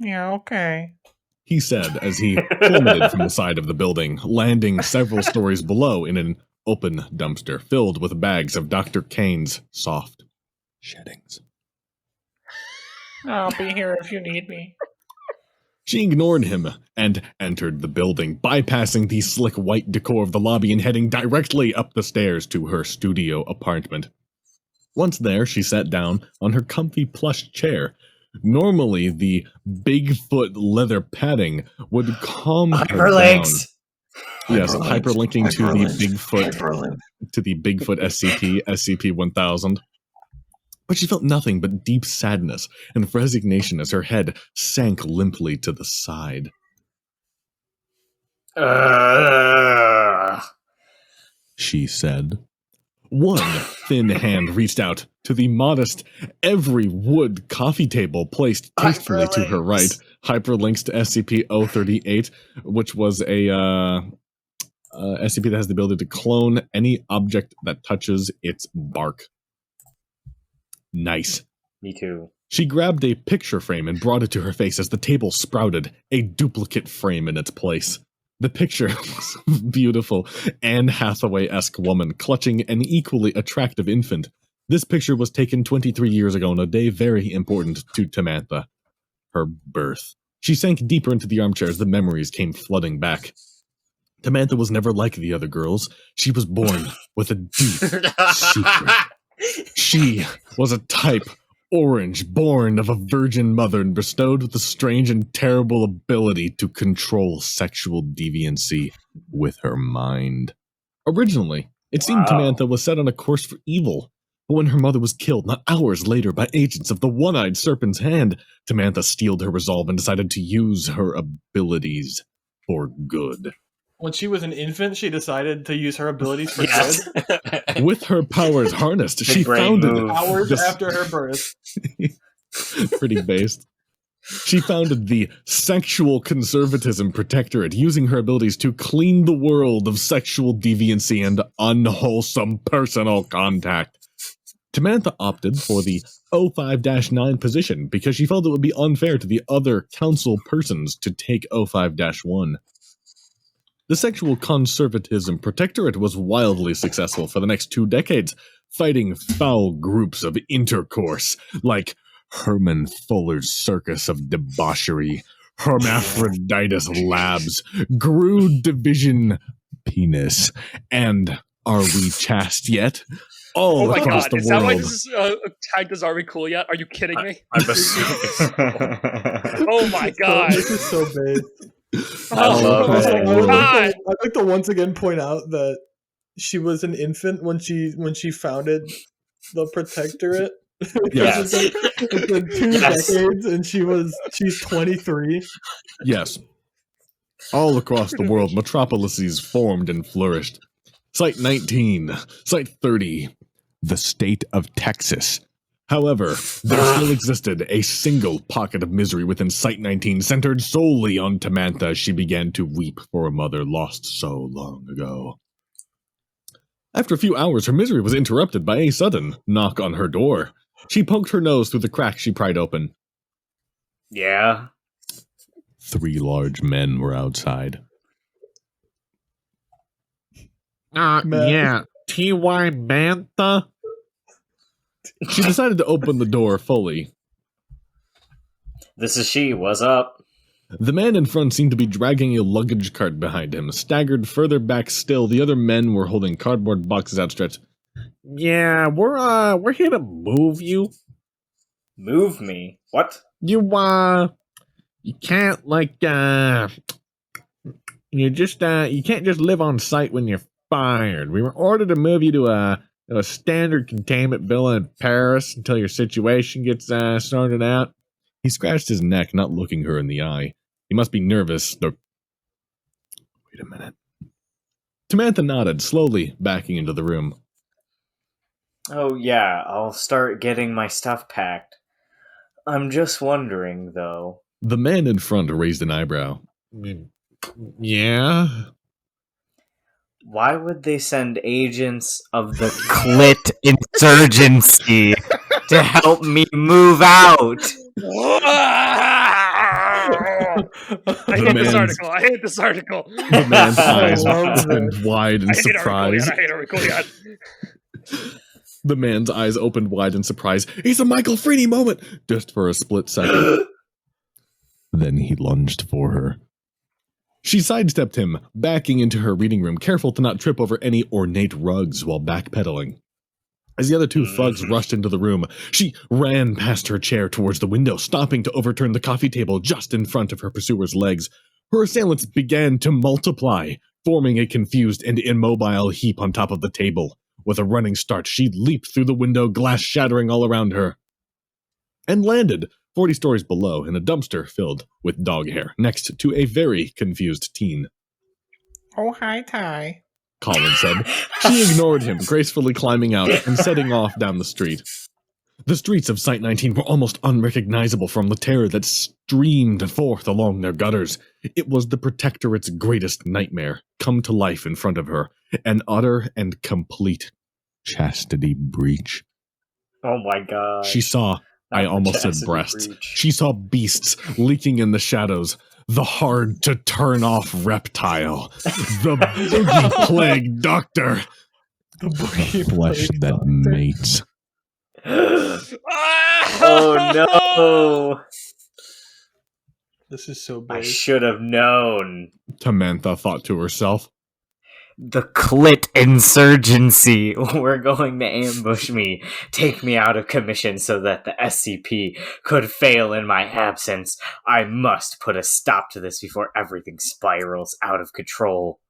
Yeah, okay. He said as he plummeted from the side of the building, landing several stories below in an open dumpster filled with bags of Dr. Kane's soft sheddings. I'll be here if you need me. She ignored him and entered the building, bypassing the slick white decor of the lobby and heading directly up the stairs to her studio apartment. Once there, she sat down on her comfy plush chair. Normally, the Bigfoot leather padding would calm her down. Yes, hyperlinking to the Hyperlink. Bigfoot SCP, SCP-1000. But she felt nothing but deep sadness and resignation as her head sank limply to the side. She said. One thin hand reached out to the modest every wood coffee table placed tastefully to her right, hyperlinks to SCP-038, which was a SCP that has the ability to clone any object that touches its bark. Nice. Me too. She grabbed a picture frame and brought it to her face as the table sprouted a duplicate frame in its place. The picture was a beautiful Anne Hathaway-esque woman clutching an equally attractive infant. This picture was taken 23 years ago on a day very important to Tamantha. Her birth. She sank deeper into the armchair as the memories came flooding back. Tamantha was never like the other girls. She was born with a deep secret. She was a type orange, born of a virgin mother and bestowed with the strange and terrible ability to control sexual deviancy with her mind. Originally, it seemed Tamantha was set on a course for evil, but when her mother was killed not hours later by agents of the One-Eyed Serpent's Hand, Tamantha steeled her resolve and decided to use her abilities for good. When she was an infant, she decided to use her abilities for good. With her powers harnessed, she founded hours after her birth. Pretty based. She founded the Sexual Conservatism Protectorate, using her abilities to clean the world of sexual deviancy and unwholesome personal contact. Tamantha opted for the 05-9 position because she felt it would be unfair to the other council persons to take 05-1. The Sexual Conservatism Protectorate was wildly successful for the next 2 decades, fighting foul groups of intercourse, like Herman Fuller's Circus of Debauchery, Hermaphroditus Labs, Gru Division Penis, and Are We Chaste Yet? All across the world. Is that why this is tagged as Are We Cool Yet? Are you kidding me? I'm assuming. Oh my god. This is so big. I love it. I'd like to once again point out that she was an infant when she founded the Protectorate. Yes. It's been 2 decades, and she's 23. Yes. All across the world, metropolises formed and flourished. Site 19, Site 30, the state of Texas. However, there still existed a single pocket of misery within Site 19, centered solely on Tamantha as she began to weep for a mother lost so long ago. After a few hours, her misery was interrupted by a sudden knock on her door. She poked her nose through the crack she pried open. Yeah? 3 large men were outside. Yeah, T.Y. Mantha? She decided to open the door fully. This is she. What's up? The man in front seemed to be dragging a luggage cart behind him. Staggered further back still, the other men were holding cardboard boxes outstretched. Yeah, we're here to move you. Move me? What? You can't, you can't just live on site when you're fired. We were ordered to move you to a standard containment villa in Paris until your situation gets sorted out. He scratched his neck, not looking her in the eye. He must be nervous. Wait a minute. Tamantha nodded, slowly backing into the room. Oh yeah, I'll start getting my stuff packed. I'm just wondering, though. The man in front raised an eyebrow. Yeah? Why would they send agents of the Clit Insurgency to help me move out? I hate this article. The man's eyes opened wide in surprise. I hate Are We Cool Yet? The man's eyes opened wide in surprise. It's a Michael Freeney moment! Just for a split second. Then he lunged for her. She sidestepped him, backing into her reading room, careful to not trip over any ornate rugs while backpedaling. As the other 2 thugs rushed into the room, she ran past her chair towards the window, stopping to overturn the coffee table just in front of her pursuer's legs. Her assailants began to multiply. forming a confused and immobile heap on top of the table. With a running start, she leaped through the window, glass shattering all around her, and landed 40 stories below in a dumpster filled with dog hair, next to a very confused teen. Oh, hi, Ty. Colin said. She ignored him, gracefully climbing out and setting off down the street. The streets of Site 19 were almost unrecognizable from the terror that streamed forth along their gutters. It was the Protectorate's greatest nightmare, come to life in front of her, an utter and complete chastity breach. Oh my god. She saw, I almost said breasts, she saw beasts leaking in the shadows, the hard-to-turn-off reptile, the boogie plague doctor, The boogie flesh plague that doctor. mates. Oh no! This is so I big. should have known. Tamantha thought to herself. The clit insurgency. We're going to ambush me, take me out of commission so that the SCP could fail in my absence. I must put a stop to this before everything spirals out of control.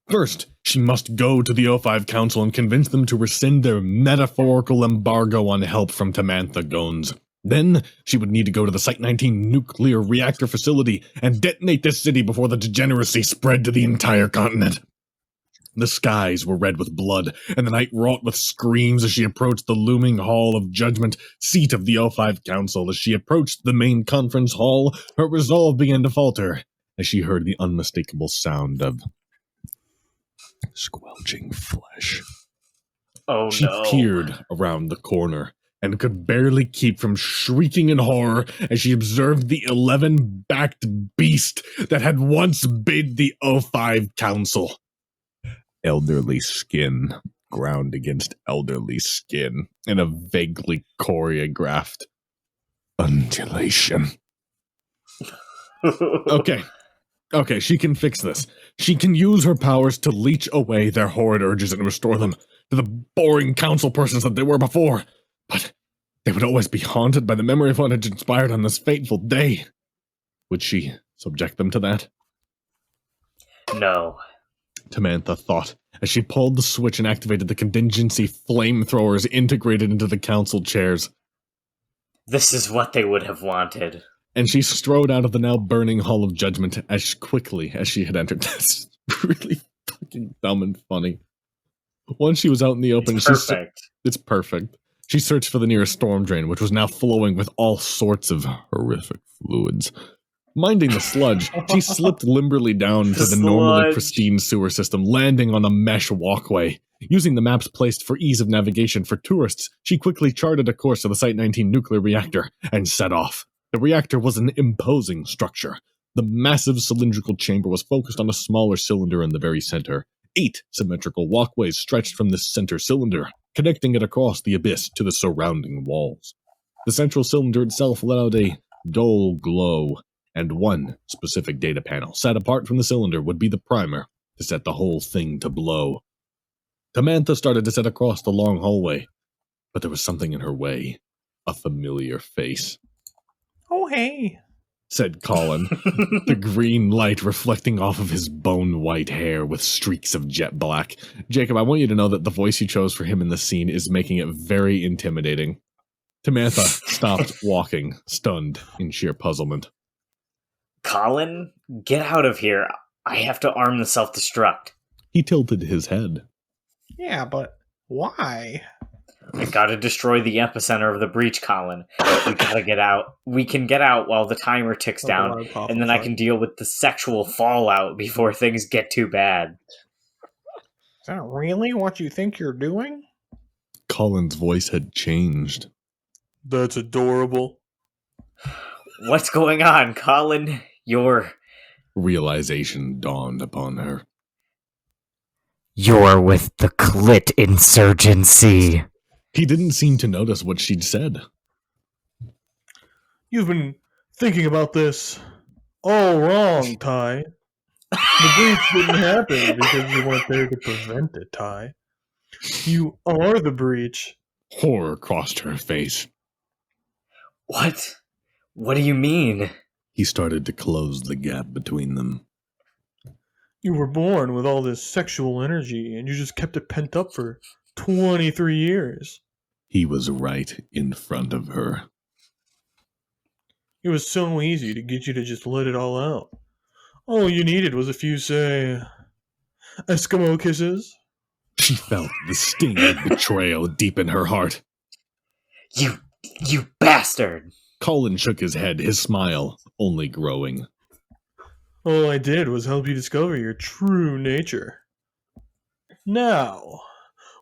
First, she must go to the O5 Council and convince them to rescind their metaphorical embargo on help from Tamantha Gones. Then, she would need to go to the Site 19 nuclear reactor facility and detonate this city before the degeneracy spread to the entire continent. The skies were red with blood, and the night wrought with screams as she approached the looming Hall of Judgment, seat of the O5 Council. As she approached the main conference hall, her resolve began to falter as she heard the unmistakable sound of squelching flesh. Oh She no. peered around the corner and could barely keep from shrieking in horror as she observed the 11-backed beast that had once bid the O5 Council. Elderly skin ground against elderly skin in a vaguely choreographed undulation. Okay, she can fix this. She can use her powers to leech away their horrid urges and restore them to the boring council persons that they were before. But they would always be haunted by the memory of what had transpired on this fateful day. Would she subject them to that? No. Tamantha thought, as she pulled the switch and activated the contingency flamethrowers integrated into the council chairs. This is what they would have wanted. And she strode out of the now burning Hall of Judgment as quickly as she had entered. That's really fucking dumb and funny. Once she was out in the open, It's perfect. It's perfect. She searched for the nearest storm drain, which was now flowing with all sorts of horrific fluids. Minding the sludge, she slipped limberly down to the normally pristine sewer system, landing on a mesh walkway. Using the maps placed for ease of navigation for tourists, she quickly charted a course to the Site 19 nuclear reactor and set off. The reactor was an imposing structure. The massive cylindrical chamber was focused on a smaller cylinder in the very center. 8 symmetrical walkways stretched from this center cylinder, connecting it across the abyss to the surrounding walls. The central cylinder itself let out a dull glow, and one specific data panel, set apart from the cylinder, would be the primer to set the whole thing to blow. Tamantha started to set across the long hallway, but there was something in her way. A familiar face. Oh, hey. Said Colin, the green light reflecting off of his bone-white hair with streaks of jet black. Jacob, I want you to know that the voice you chose for him in the scene is making it very intimidating. Tamantha stopped walking, stunned in sheer puzzlement. Colin, get out of here. I have to arm the self-destruct. He tilted his head. Yeah, but why? I gotta destroy the epicenter of the breach, Colin. We gotta get out. We can get out while the timer ticks down, and then I can deal with the sexual fallout before things get too bad. Is that really what you think you're doing? Colin's voice had changed. That's adorable. What's going on, Colin? Realization dawned upon her. You're with the clit insurgency. He didn't seem to notice what she'd said. You've been thinking about this all wrong, Ty. The breach didn't happen because you weren't there to prevent it, Ty. You are the breach. Horror crossed her face. What? What do you mean? He started to close the gap between them. You were born with all this sexual energy, and you just kept it pent up for 23 years. He was right in front of her. It was so easy to get you to just let it all out. All you needed was a few, say, Eskimo kisses. She felt the sting of betrayal deep in her heart. You bastard! Colin shook his head, his smile only growing. All I did was help you discover your true nature. Now,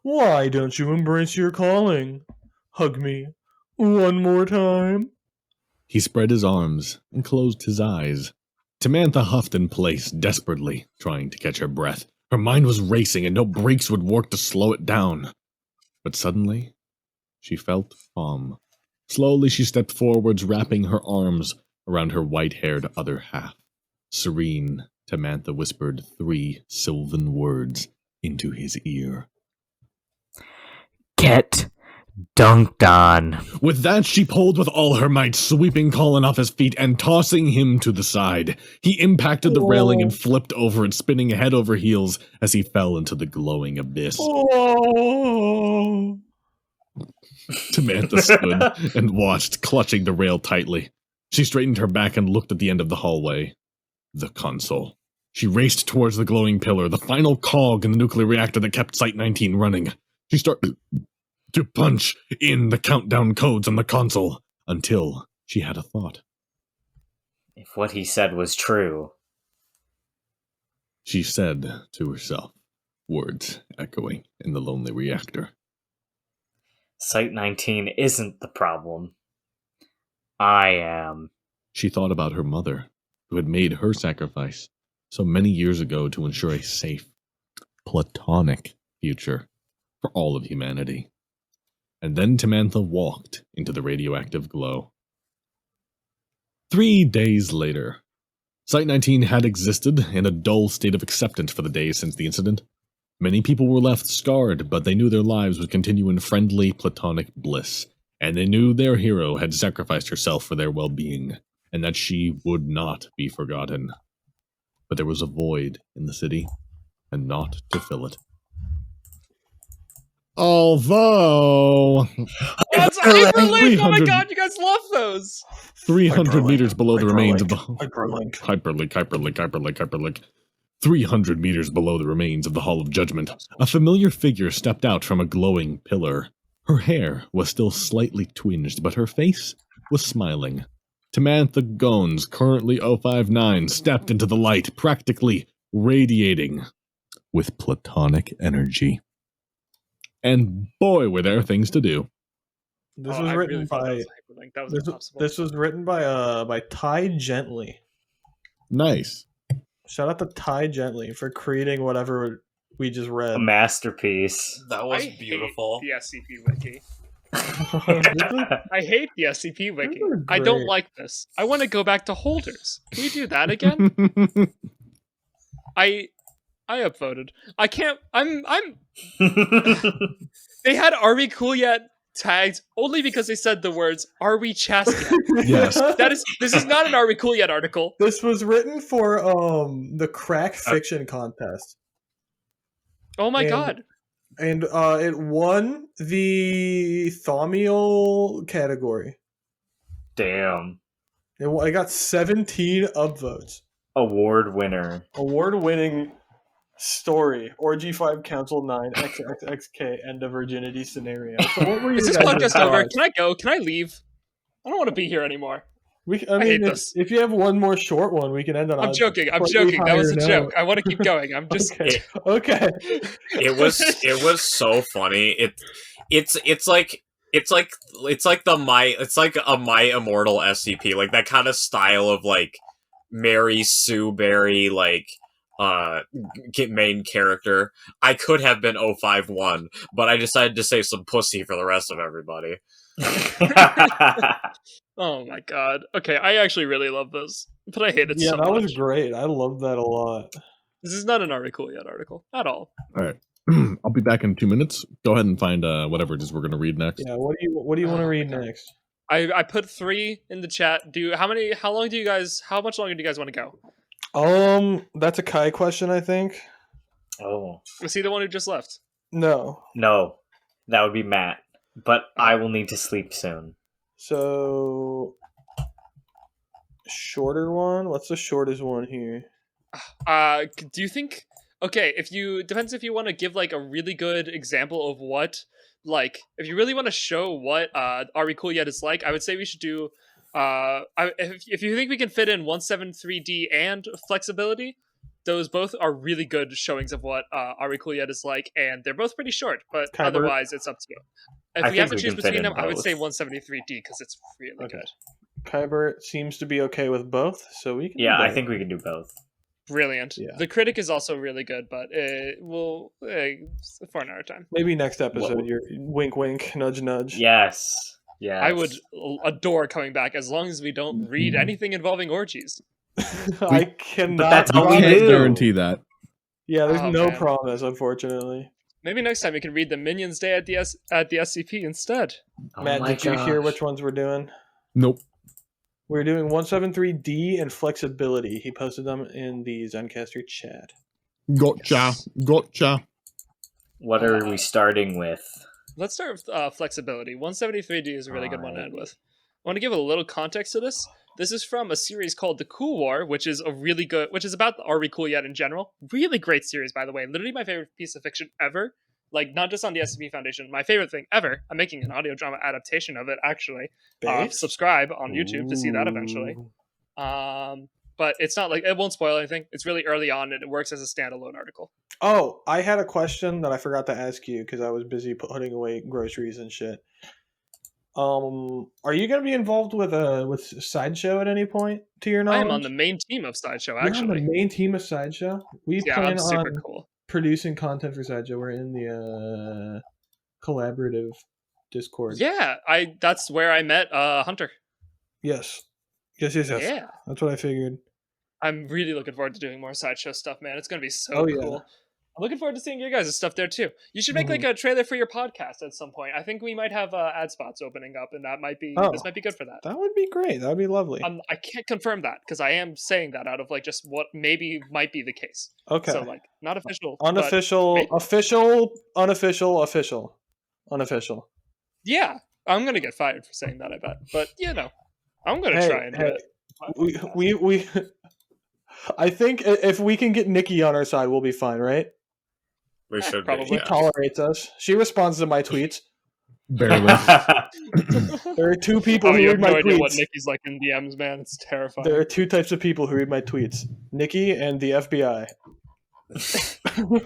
why don't you embrace your calling? Hug me one more time. He spread his arms and closed his eyes. Tamantha huffed in place, desperately trying to catch her breath. Her mind was racing and no brakes would work to slow it down. But suddenly, she felt calm. Slowly she stepped forwards, wrapping her arms around her white-haired other half. Serene, Tamantha whispered 3 sylvan words into his ear. Get dunked on. With that, she pulled with all her might, sweeping Colin off his feet and tossing him to the side. He impacted the railing and flipped over it, spinning head over heels as he fell into the glowing abyss. Oh. Tamantha stood and watched, clutching the rail tightly. She straightened her back and looked at the end of the hallway. The console. She raced towards the glowing pillar, the final cog in the nuclear reactor that kept Site-19 running. She started to punch in the countdown codes on the console until she had a thought. If what he said was true. She said to herself, words echoing in the lonely reactor. Site-19 isn't the problem. I am. She thought about her mother, who had made her sacrifice so many years ago to ensure a safe, platonic future for all of humanity. And then Tamantha walked into the radioactive glow. 3 days later, Site-19 had existed in a dull state of acceptance for the days since the incident. Many people were left scarred, but they knew their lives would continue in friendly, platonic bliss, and they knew their hero had sacrificed herself for their well-being, and that she would not be forgotten. But there was a void in the city, and naught to fill it. Although... That's hyperlink! Oh my god, you guys love those! 300 meters below the remains of the... Hyperlink. Hyperlink. 300 meters below the remains of the Hall of Judgment, a familiar figure stepped out from a glowing pillar. Her hair was still slightly twinged, but her face was smiling. Tamantha Gones, currently 059, stepped into the light, practically radiating with platonic energy. And boy, were there things to do. This was written by. This was written by Ty Gently. Nice. Shout out to Ty Gently for creating whatever we just read. A masterpiece. That was beautiful. The SCP wiki. I hate the SCP wiki. I don't like this. I want to go back to holders. Can we do that again? I upvoted. I can't. I'm. They had "Are we cool yet?" tagged only because they said the words "Are we chast yet?" Yes. This is not an "Are we cool yet?" article. This was written for the crack fiction contest. Oh my god. And it won the Thaumiel category. Damn. It got 17 upvotes. Award winner. Award-winning story. Orgy 5 Council 9 XXXK End of Virginity Scenario. So what were you Is this guys' podcast over? thoughts? Can I go? Can I leave? I don't want to be here anymore. I hate mean, this. if you have one more short one, we can end on. I'm joking. That was a joke. I want to keep going. I'm just okay. It was so funny. It's like a My Immortal SCP, like that kind of style of like Mary Sue Berry, like get main character. I could have been 051, but I decided to save some pussy for the rest of everybody. Oh my god. Okay, I actually really love this, but I hate it so much. Yeah, that was great. I love that a lot. This is not an Are We Cool Yet article at all. All right. I'll be back in 2 minutes. Go ahead and find whatever it is we're going to read next. Yeah, what do you want to read next? I put 3 in the chat. How much longer do you guys want to go? That's a Kai question, I think. Oh. Was he the one who just left? No. No. That would be Matt. But I will need to sleep soon. So, shorter one? What's the shortest one here? Do you think... Okay, depends if you want to give like a really good example of what, like, if you really want to show what Are We Cool Yet is like, I would say we should do, if you think we can fit in 173D and flexibility, those both are really good showings of what Are We Cool Yet is like, and they're both pretty short, but Kyber? Otherwise it's up to you. If I we have to think we choose can fit between in them, I would both. say 173D because it's really Okay. good. Kyber seems to be okay with both, so we can. Yeah, do I both. think we can do both. Brilliant. Yeah. The critic is also really good, but we'll for another time. Maybe next episode. What- You're wink, wink, nudge, nudge. Yes. Yes. I would adore coming back as long as we don't read anything involving orgies. I cannot. But that's all we promise- do. Guarantee that. Yeah, there's Oh, no man. promise, unfortunately. Maybe next time we can read the Minions Day at the SCP instead. Oh Matt, my did you hear gosh. which ones we're doing? Nope. We're doing 173D and flexibility. He posted them in the Zencaster chat. Gotcha. Gotcha. What are we starting with? Let's start with flexibility. 173D is a really good one to end with. I want to give a little context to this. This is from a series called The Cool War, which is about the Are We Cool Yet in general. Really great series, by the way. Literally my favorite piece of fiction ever. Like, not just on the SCP Foundation. My favorite thing ever. I'm making an audio drama adaptation of it, actually. Babes? Subscribe on YouTube to see that eventually. Ooh. But it's not like, it won't spoil anything. It's really early on, and it works as a standalone article. Oh, I had a question that I forgot to ask you because I was busy putting away groceries and shit. Are you going to be involved with Sideshow at any point, to your knowledge? I am on the main team of Sideshow, You're on actually. the main team of Sideshow? We Yeah, plan I'm super on cool. producing content for Sideshow. We're in the collaborative Discord. Yeah, that's where I met Hunter. Yes. Yes. Yeah. That's what I figured. I'm really looking forward to doing more Sideshow stuff, man. It's going to be so Oh, yeah. cool. I'm looking forward to seeing your guys' stuff there, too. You should make like a trailer for your podcast at some point. I think we might have ad spots opening up, and that might be this might be good for that. That would be great. That would be lovely. I can't confirm that because I am saying that out of like just what maybe might be the case. Okay. So like not official, but Unofficial, maybe. official, unofficial, official. Unofficial. yeah, I'm gonna get fired for saying that. I bet, but I'm gonna try and do it. We I think if we can get Nikki on our side, we'll be fine, right? We should probably. She be. Yeah. tolerates us. She responds to my tweets. Barely. There are two people Oh, who you read have no my idea what tweets. Nikki's like in DMs, man. It's terrifying. There are two types of people who read my tweets: Nikki and the FBI.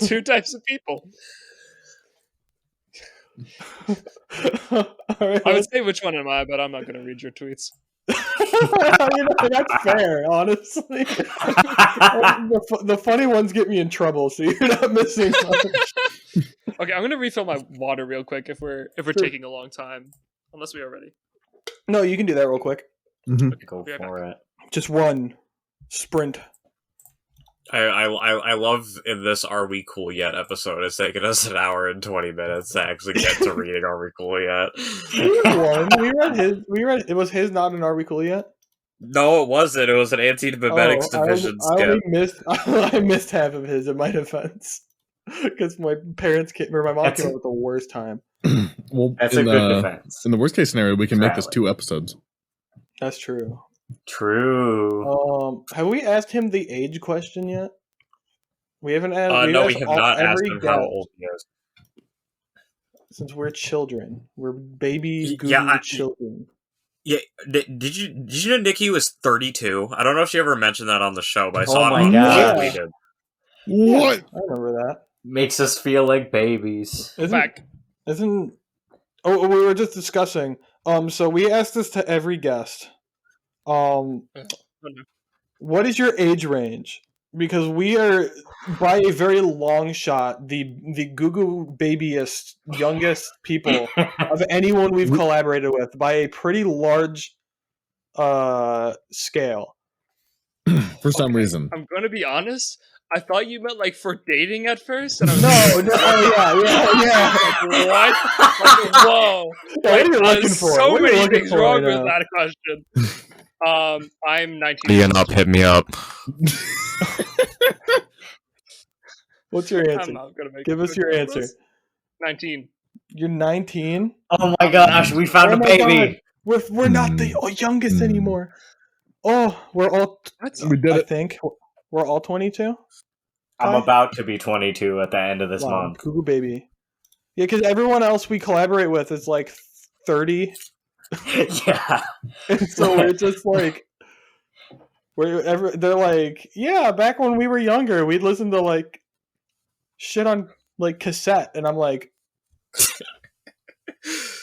Two types of people. All right, I would say which one am I, but I'm not gonna read your tweets. that's fair, honestly. The funny ones get me in trouble, so you're not missing much. Okay, I'm gonna refill my water real quick if we're taking a long time, unless we are ready. No, you can do that real quick. Go Be right for it. Just one sprint. I love in this Are We Cool Yet episode, it's taken us an hour and 20 minutes to actually get to reading Are We Cool Yet. We read it was his, not an Are We Cool Yet? No, it wasn't. It was an anti-mimetics division skip. I missed half of his in my defense. Because my parents came, or my mom That's came up with the worst time. Well, That's a good defense. in the worst case scenario, we can make this Valid. 2 episodes. That's true. True. Have we asked him the age question yet? We haven't asked. No, we asked have not asked every him how guest, old he is. Since we're children, we're baby goo Yeah, children. Yeah, did you know Nikki was 32? I don't know if she ever mentioned that on the show, but I Oh saw my it on gosh. tweeted. What? I remember that. Makes us feel like babies. Isn't we were just discussing. So we asked this to every guest. What is your age range? Because we are, by a very long shot, the Gugu babyest, youngest people of anyone we've collaborated with by a pretty large scale. For some reason. I'm going to be honest. I thought you meant like for dating at first. And I was Yeah. What? Like, whoa. What are you looking There's for? so What are you many looking things for wrong right with now? that question. I'm 19. Ian up, hit me up. What's your I'm answer? not gonna make Give it us to your Anomalous. answer. 19. You're 19. Oh my gosh, we found Oh a my baby. God. We're not the youngest anymore. Oh, we're all. What? We did I it. think we're all 22. I'm Kai? about to be 22 at the end of this Wow, month. Cuckoo baby. Yeah, because everyone else we collaborate with is like 30, Yeah. and so we're just like, they're like, yeah, back when we were younger, we'd listen to like shit on like cassette, and I'm like,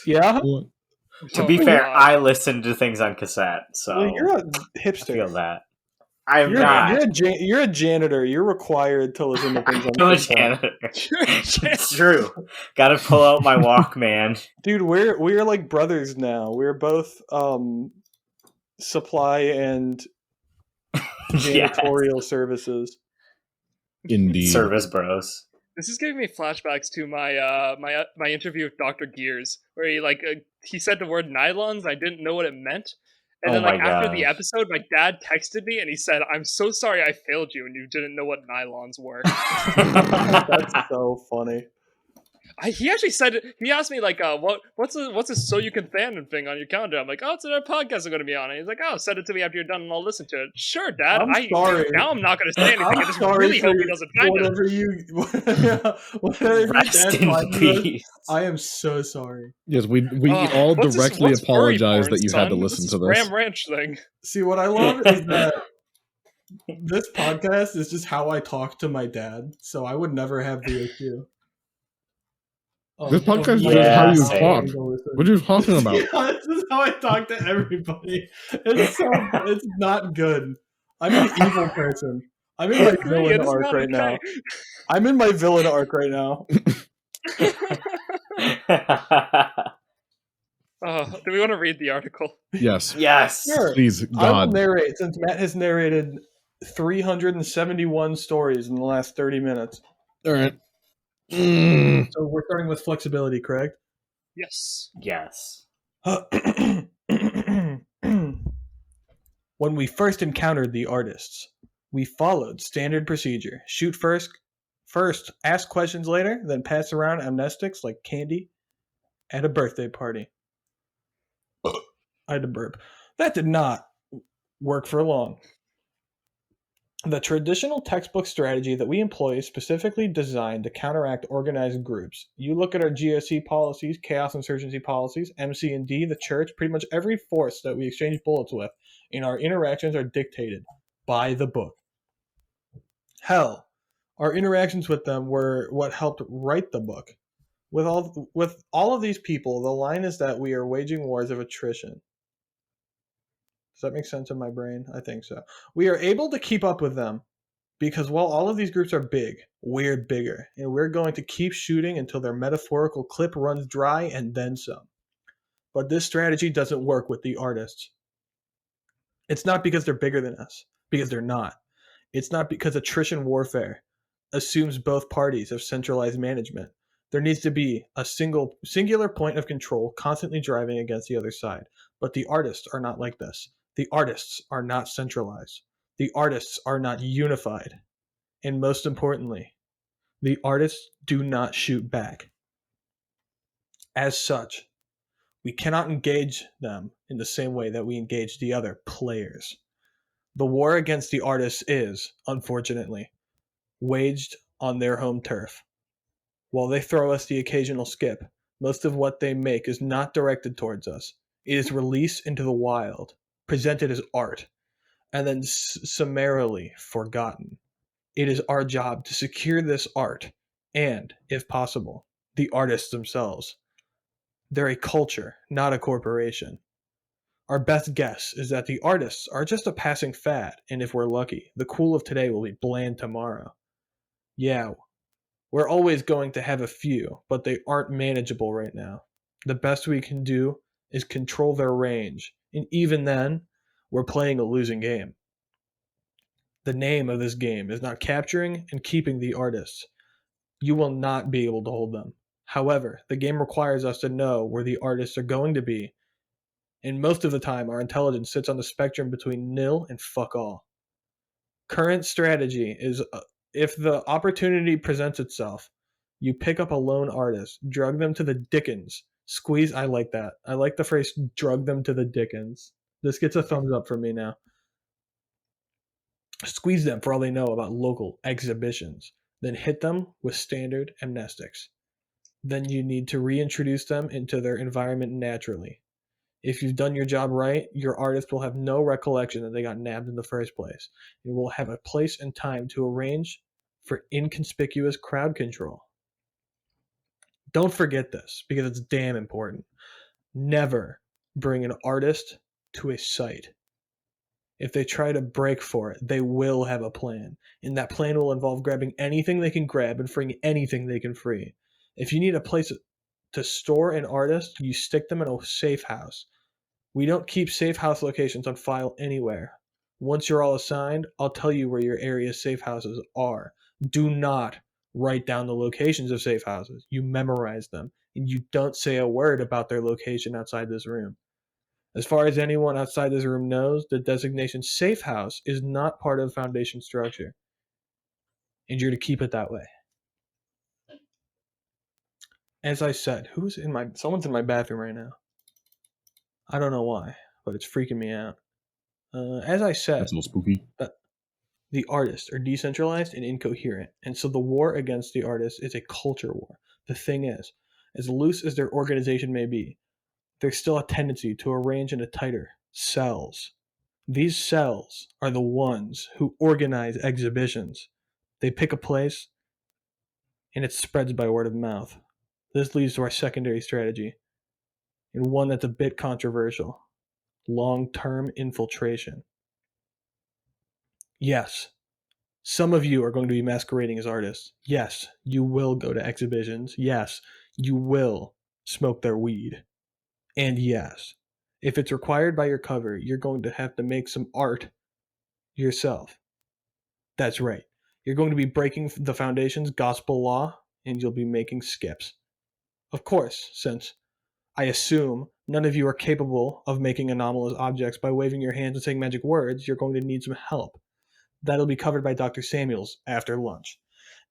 yeah, To be Oh, fair, God. I listened to things on cassette, so well, you're a I hipster. feel that. I'm You're not. you're a janitor. You're required to listen to things on I'm a cassette. janitor. It's true. Gotta pull out my Walkman. Dude, we're like brothers now. We're both supply and Yes. janitorial services. Indeed. Service bros. This is giving me flashbacks to my my interview with Dr. Gears, where he said the word nylons. I didn't know what it meant, and Oh then like my after the gosh. episode, my dad texted me and he said, "I'm so sorry I failed you and you didn't know what nylons were." That's so funny. He actually said it. He asked me like, what's a so you can Fanon thing on your calendar? I'm like, oh, it's a podcast I'm going to be on. And he's like, oh, send it to me after you're done and I'll listen to it. Sure, Dad. I'm sorry. Now I'm not going to say anything. I I'm just sorry really for hope he doesn't find it. whatever your Rest dad in finds us, peace. I am so sorry. Yes, we all What's directly what's apologize furry that you porn, had to son? listen What's to this this. Ram Ranch thing. See, what I love is that this podcast is just how I talk to my dad, so I would never have the issue. This podcast is just yeah, how you talk. What are you talking about? Yeah, this is how I talk to everybody. It's not good. I'm an evil person. I'm in my villain arc right now. I'm in my villain arc right now. Do we want to read the article? Yes. Yes. Sure. Please, I will God. narrate, since Matt has narrated 371 stories in the last 30 minutes. All right. So we're starting with flexibility, correct? Yes. Yes. When we first encountered the artists, we followed standard procedure. Shoot first, ask questions later, then pass around amnestics like candy at a birthday party. I had to burp. That did not work for long. The traditional textbook strategy that we employ is specifically designed to counteract organized groups. You look at our GSC policies, chaos insurgency policies, MC&D, the church, pretty much every force that we exchange bullets with in our interactions are dictated by the book. Hell, our interactions with them were what helped write the book. With all of these people, the line is that we are waging wars of attrition. Does that make sense in my brain? I think so. We are able to keep up with them because while all of these groups are big, we're bigger. And we're going to keep shooting until their metaphorical clip runs dry and then some. But this strategy doesn't work with the artists. It's not because they're bigger than us, because they're not. It's not because attrition warfare assumes both parties have centralized management. There needs to be a singular point of control constantly driving against the other side. But the artists are not like this. The artists are not centralized. The artists are not unified. And most importantly, the artists do not shoot back. As such, we cannot engage them in the same way that we engage the other players. The war against the artists is, unfortunately, waged on their home turf. While they throw us the occasional skip, most of what they make is not directed towards us. It is released into the wild, presented as art, and then summarily forgotten. It is our job to secure this art and, if possible, the artists themselves. They're a culture, not a corporation. Our best guess is that the artists are just a passing fad, and if we're lucky, the cool of today will be bland tomorrow. Yeah, we're always going to have a few, but they aren't manageable right now. The best we can do is control their range, and even then, we're playing a losing game. The name of this game is not capturing and keeping the artists. You will not be able to hold them. However, the game requires us to know where the artists are going to be, and most of the time our intelligence sits on the spectrum between nil and fuck all. Current strategy is if the opportunity presents itself, you pick up a lone artist, drug them to the Dickens, squeeze. I like that. I like the phrase drug them to the Dickens. This gets a thumbs up from me now. Squeeze them for all they know about local exhibitions, then hit them with standard amnestics. Then you need to reintroduce them into their environment naturally. If you've done your job right, your artist will have no recollection that they got nabbed in the first place. It will have a place and time to arrange for inconspicuous crowd control. Don't forget this, because it's damn important. Never bring an artist to a site. If they try to break for it, they will have a plan. And that plan will involve grabbing anything they can grab and freeing anything they can free. If you need a place to store an artist, you stick them in a safe house. We don't keep safe house locations on file anywhere. Once you're all assigned, I'll tell you where your area's safe houses are. Do not write down the locations of safe houses. You memorize them, and you don't say a word about their location outside this room. As far as anyone outside this room knows, the designation safe house is not part of Foundation structure, and you're to keep it that way. As I said, someone's in my bathroom right now. I don't know why, but it's freaking me out. As I said, That's a little spooky. The artists are decentralized and incoherent, and so the war against the artists is a culture war. The thing is, as loose as their organization may be, there's still a tendency to arrange into tighter cells. These cells are the ones who organize exhibitions. They pick a place, and it spreads by word of mouth. This leads to our secondary strategy, and one that's a bit controversial: long-term infiltration. Yes, some of you are going to be masquerading as artists. Yes, you will go to exhibitions. Yes, you will smoke their weed. And yes, if it's required by your cover, you're going to have to make some art yourself. That's right. You're going to be breaking the Foundation's gospel law, and you'll be making skips. Of course, since I assume none of you are capable of making anomalous objects by waving your hands and saying magic words, you're going to need some help. That'll be covered by Dr. Samuels after lunch.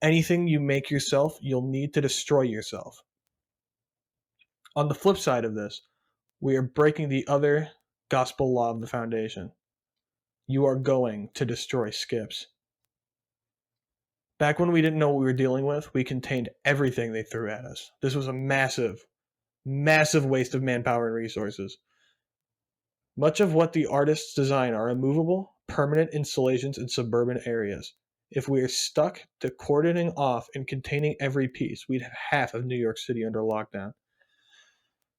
Anything you make yourself, you'll need to destroy yourself. On the flip side of this, we are breaking the other gospel law of the Foundation. You are going to destroy skips. Back when we didn't know what we were dealing with, we contained everything they threw at us. This was a massive, massive waste of manpower and resources. Much of what the artists design are immovable, permanent installations in suburban areas. If we are stuck to cordoning off and containing every piece, we'd have half of New York City under lockdown.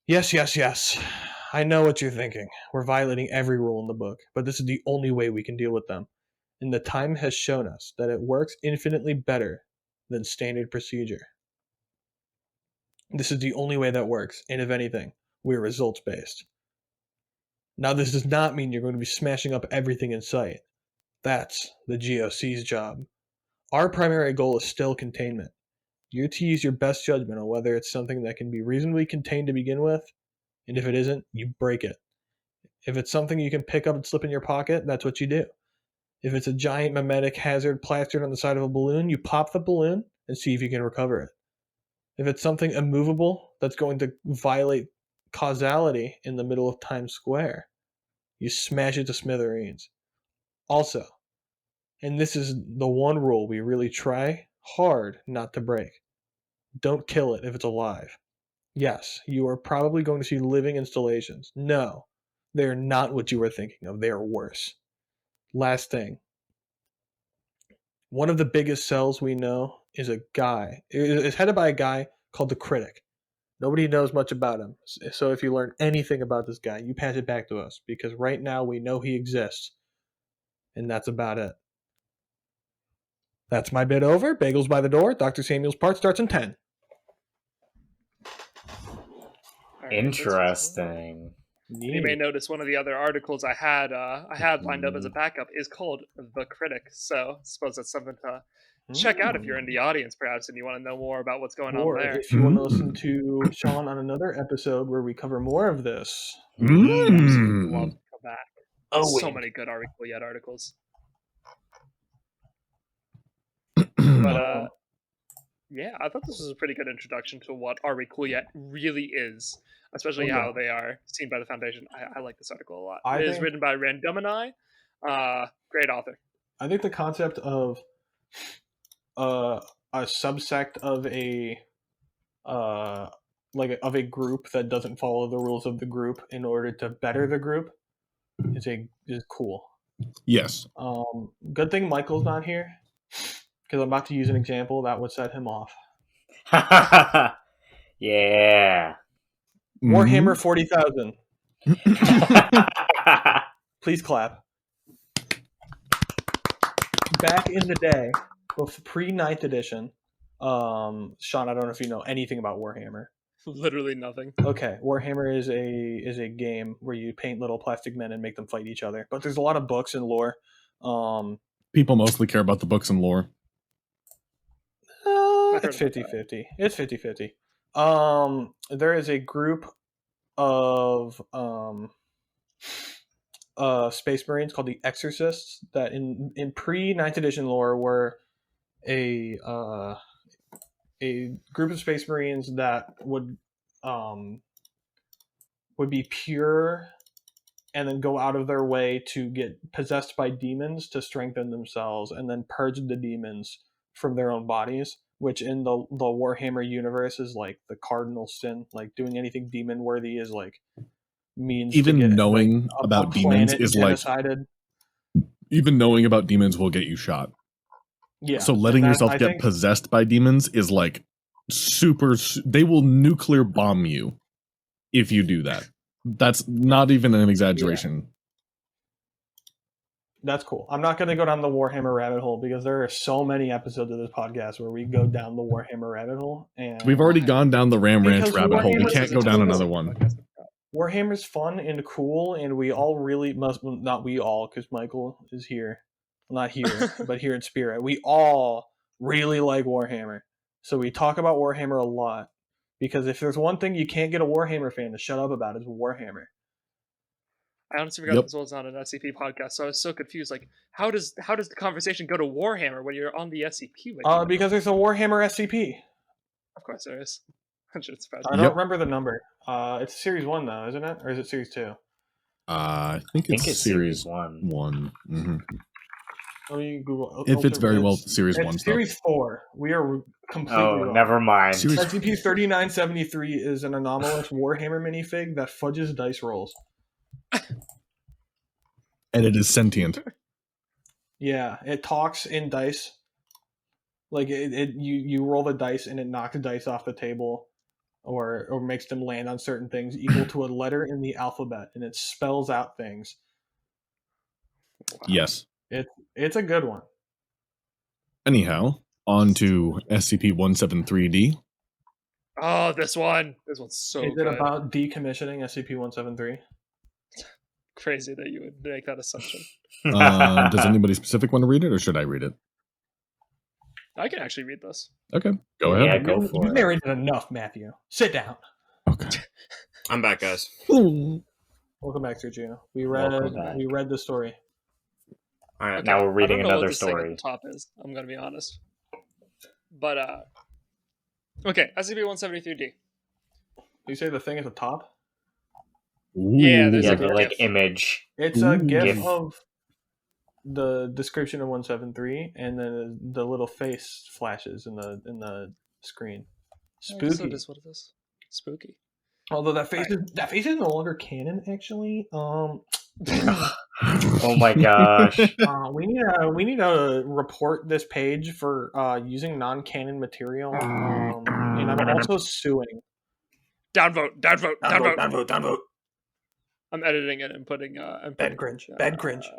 Yes. I know what you're thinking. We're violating every rule in the book, but this is the only way we can deal with them. And the time has shown us that it works infinitely better than standard procedure. This is the only way that works, and if anything, we're results-based. Now, this does not mean you're going to be smashing up everything in sight. That's the GOC's job. Our primary goal is still containment. You're to use your best judgment on whether it's something that can be reasonably contained to begin with, and if it isn't, you break it. If it's something you can pick up and slip in your pocket, that's what you do. If it's a giant mimetic hazard plastered on the side of a balloon, you pop the balloon and see if you can recover it. If it's something immovable that's going to violate causality in the middle of Times Square, you smash it to smithereens. Also, and this is the one rule we really try hard not to break, don't kill it if it's alive. Yes, you are probably going to see living installations. No, they are not what you were thinking of. They are worse. Last thing. One of the biggest cells we know is a guy. It's headed by a guy called the Critic. Nobody knows much about him. So if you learn anything about this guy, you pass it back to us, because right now we know he exists. And that's about it. That's my bit over. Bagels by the door. Dr. Samuel's part starts in 10. Interesting. You may notice one of the other articles I had lined up as a backup is called The Critic. So I suppose that's something to check out if you're in the audience, perhaps, and you want to know more about what's going on there. If you want to listen to Shaun on another episode where we cover more of this. Love to come back. So many good articles. much. Yeah, I thought this was a pretty good introduction to what Are We Cool Yet really is, especially Oh, yeah. how they are seen by the Foundation. I like this article a lot. I It is think- written by Randomini. Great author. I think the concept of a subsect of a of a group that doesn't follow the rules of the group in order to better the group is cool. Yes. Good thing Michael's not here, because I'm about to use an example that would set him off. Yeah. Warhammer 40,000. Please clap. Back in the day, pre-9th edition, Sean, I don't know if you know anything about Warhammer. Literally nothing. Okay, Warhammer is a game where you paint little plastic men and make them fight each other. But there's a lot of books and lore. People mostly care about the books and lore. It's 50-50. It's 50-50. There is a group of Space Marines called the Exorcists that in pre-9th edition lore were a group of Space Marines that would be pure and then go out of their way to get possessed by demons to strengthen themselves and then purge the demons from their own bodies, which in the Warhammer universe is like the cardinal sin. Like doing anything demon worthy is like means even to get, knowing like, about demons is genocided. even knowing about demons will get you shot. Yeah. So letting yourself I get think, possessed by demons is like super. They will nuclear bomb you if you do that. That's not even an exaggeration. that's cool. I'm not going to go down the Warhammer rabbit hole because there are so many episodes of this podcast where we go down the Warhammer rabbit hole, and We've already gone down the Ram Ranch Because rabbit hole. We Warhammer can't is go down cool. another one. Warhammer's fun and cool, and we all really must, not we all, because Michael is here. Well, not here, but here in spirit. We all really like Warhammer. So we talk about Warhammer a lot. Because if there's one thing you can't get a Warhammer fan to shut up about, is Warhammer. I honestly forgot Yep. this was on an SCP podcast, so I was so confused. Like, how does the conversation go to Warhammer when you're on the SCP? Because there's a Warhammer SCP. Of course there is. I'm sure it's bad. I don't remember the number. It's Series 1, though, isn't it? Or is it Series 2? I think it's Series 1. Mm-hmm. Let me Google. If it's very well Series 1 It's stuff. Series 4. We are completely wrong. Never mind. Series- SCP-3973 is an anomalous Warhammer minifig that fudges dice rolls. And it is sentient. Yeah, it talks in dice. Like you roll the dice and it knocks dice off the table, or makes them land on certain things equal to a letter in the alphabet, and it spells out things. Yes. It's a good one. Anyhow, on to SCP-173D. Oh, this one's so Is good. it about decommissioning SCP-173? Crazy that you would make that assumption. Does anybody specific want to read it, or should I read it? I can actually read this. Okay, go ahead. Yeah, go for You've it. narrated enough, Matthew. Sit down. Okay. I'm back, guys. Welcome back, Sergio. We Welcome back. read the story. All right. Now we're reading I don't know another what this thing story. at the top is. I'm gonna be honest. But okay, SCP-173D. You say the thing at the top? Yeah, there's Yeah, a the GIF. image. It's a GIF GIF. of the description of 173, and then the little face flashes in the screen. Spooky. So just what it is. Spooky. Although that face is no longer canon, actually. Oh my gosh. We need to report this page for using non-canon material. And I'm also suing. Downvote. Downvote. I'm editing it and putting. Bad cringe. Bad cringe.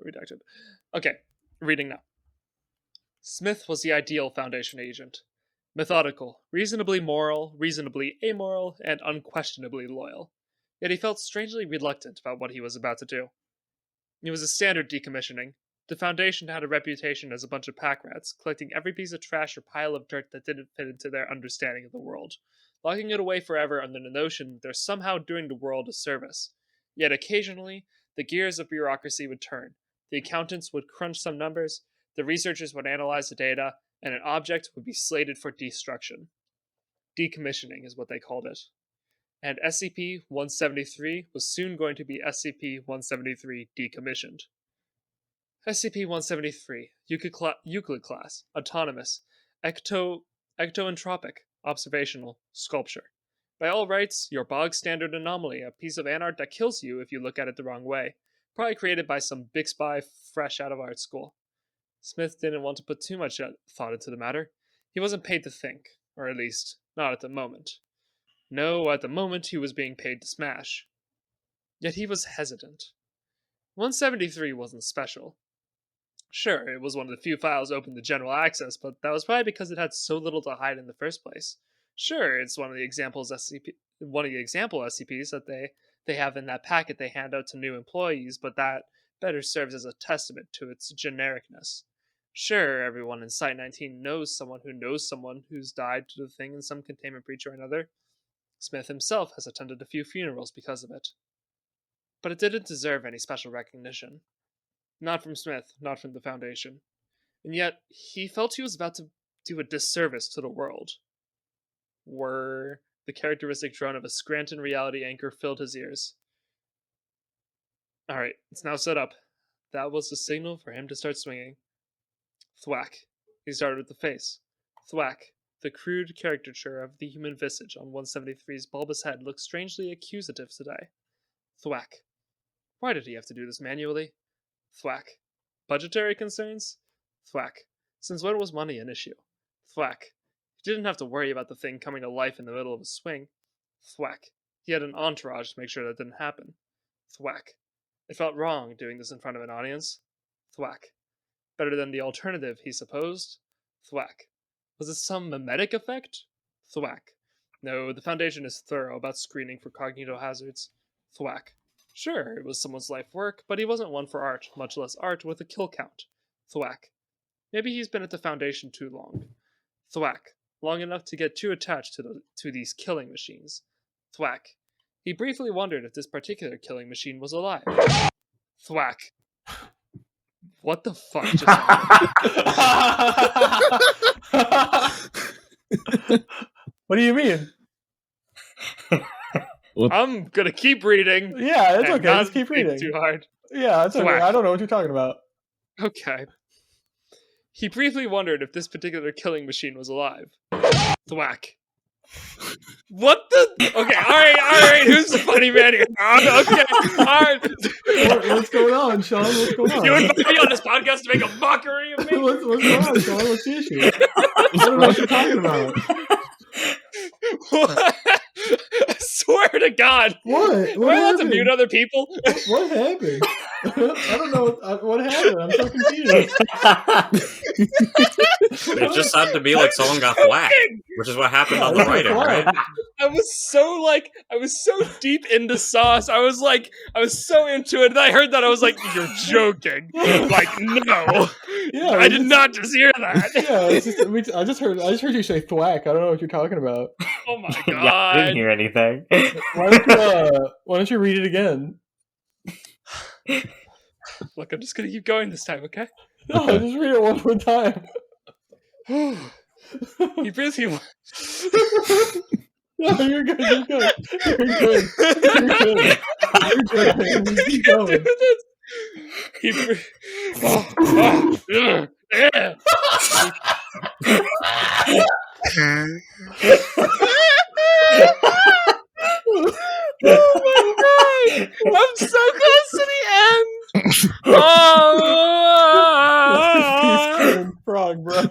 Redacted. Okay, reading now. Smith was the ideal Foundation agent. Methodical, reasonably moral, reasonably amoral, and unquestionably loyal. Yet he felt strangely reluctant about what he was about to do. It was a standard decommissioning. The Foundation had a reputation as a bunch of pack rats, collecting every piece of trash or pile of dirt that didn't fit into their understanding of the world, locking it away forever under the notion that they're somehow doing the world a service. Yet occasionally, the gears of bureaucracy would turn. The accountants would crunch some numbers, the researchers would analyze the data, and an object would be slated for destruction. Decommissioning is what they called it. And SCP-173 was soon going to be SCP-173 decommissioned. SCP-173, Euclid class, autonomous, ectoentropic, observational, sculpture. By all rights, your bog-standard anomaly, a piece of art that kills you if you look at it the wrong way. Probably created by some big spy fresh out of art school. Smith didn't want to put too much thought into the matter. He wasn't paid to think, or at least, not at the moment. No, at the moment he was being paid to smash. Yet he was hesitant. 173 wasn't special. Sure, it was one of the few files open to general access, but that was probably because it had so little to hide in the first place. Sure, it's one of the example SCPs that they have in that packet they hand out to new employees, but that better serves as a testament to its genericness. Sure, everyone in Site-19 knows someone who's died to the thing in some containment breach or another. Smith himself has attended a few funerals because of it. But it didn't deserve any special recognition. Not from Smith, not from the Foundation. And yet, he felt he was about to do a disservice to the world. Whir, the characteristic drone of a Scranton reality anchor filled his ears. Alright, it's now set up. That was the signal for him to start swinging. Thwack. He started with the face. Thwack. The crude caricature of the human visage on 173's bulbous head looked strangely accusative today. Thwack. Why did he have to do this manually? Thwack. Budgetary concerns? Thwack. Since when was money an issue? Thwack. He didn't have to worry about the thing coming to life in the middle of a swing. Thwack. He had an entourage to make sure that didn't happen. Thwack. It felt wrong doing this in front of an audience. Thwack. Better than the alternative, he supposed. Thwack. Was it some mimetic effect? Thwack. No, the Foundation is thorough about screening for cognito hazards. Thwack. Sure, it was someone's life work, but he wasn't one for art, much less art with a kill count. Thwack. Maybe he's been at the Foundation too long. Thwack. Long enough to get too attached to these killing machines. Thwack. He briefly wondered if this particular killing machine was alive. Thwack. What the fuck just happened? What do you mean? I'm gonna keep reading. Yeah, it's okay. Just keep reading. Too hard. Yeah, it's okay. Thwack. I don't know what you're talking about. Okay. He briefly wondered if this particular killing machine was alive. Thwack. What the? Okay, alright. Who's the funny man here? Okay, alright. What's going on, Shaun? What's going on? You invite me on this podcast to make a mockery of me? What's going on, Shaun? What's the issue? I don't know what you're talking about. What? I swear to God. What? Am I allowed to mute other people? What happened? I don't know what happened. I'm so confused. It just sounded to be like someone got whacked, which is what happened on the writing, right? I was so deep into sauce. I was so into it. And I heard that. I was like, you're joking. Like, no. Yeah, I did not just hear that. Yeah, I just heard you say thwack. I don't know what you're talking about. Oh my God. Yeah, I didn't hear anything. Why don't you read it again? Look, I'm just gonna keep going this time, okay? No, just read it one more time. You busy? No, you're good. You're good. Keep going. Oh my God! I'm so close to the end. Oh, frog, bro.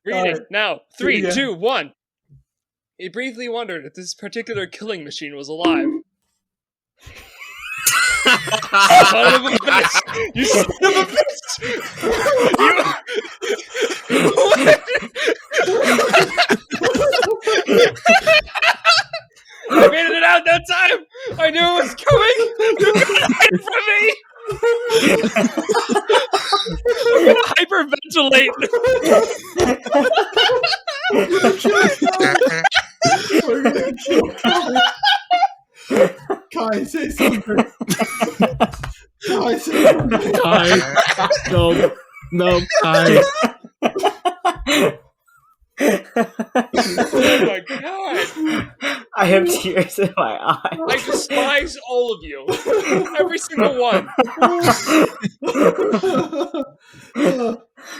Reading now. 3, 2, 1. He briefly wondered if this particular killing machine was alive. Son of a bitch! You son of a bitch! I made it out that time! I knew it was coming! You're gonna hide from me! I'm gonna hyperventilate! We're gonna kill Kai. Kai, say something. Kai, say something. No, I. Oh my god! I have tears in my eyes. I despise all of you. Every single one.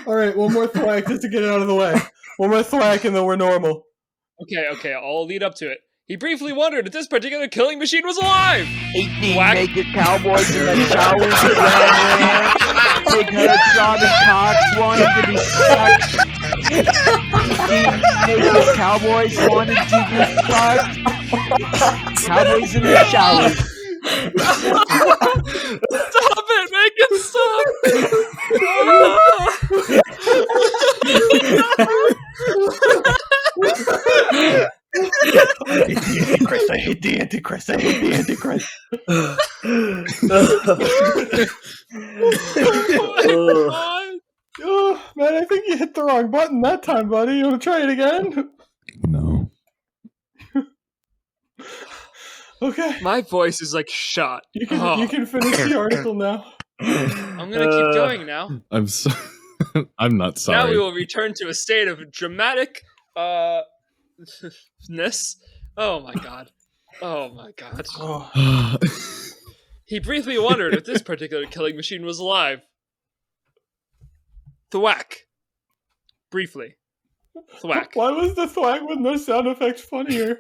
All right, one more thwack just to get it out of the way. One more thwack and then we're normal. Okay, I'll lead up to it. He briefly wondered if this particular killing machine was alive. 18 Whack. naked cowboys in the showers of Ram Ranch. Big head, throbbing cocks wanted to be sucked. 18 naked cowboys wanted to be fucked. Cowboys in the showers. Stop it! Make it stop! I hate the Antichrist. Oh, man, I think you hit the wrong button that time, buddy. You want to try it again? No. Okay. My voice is like shot. You can finish the article now. I'm gonna keep going now. I'm so. I'm not sorry. Now we will return to a state of dramatic ness. Oh my god. Oh. He briefly wondered if this particular killing machine was alive. Thwack. Briefly. Thwack. Why was the thwack with no sound effects funnier?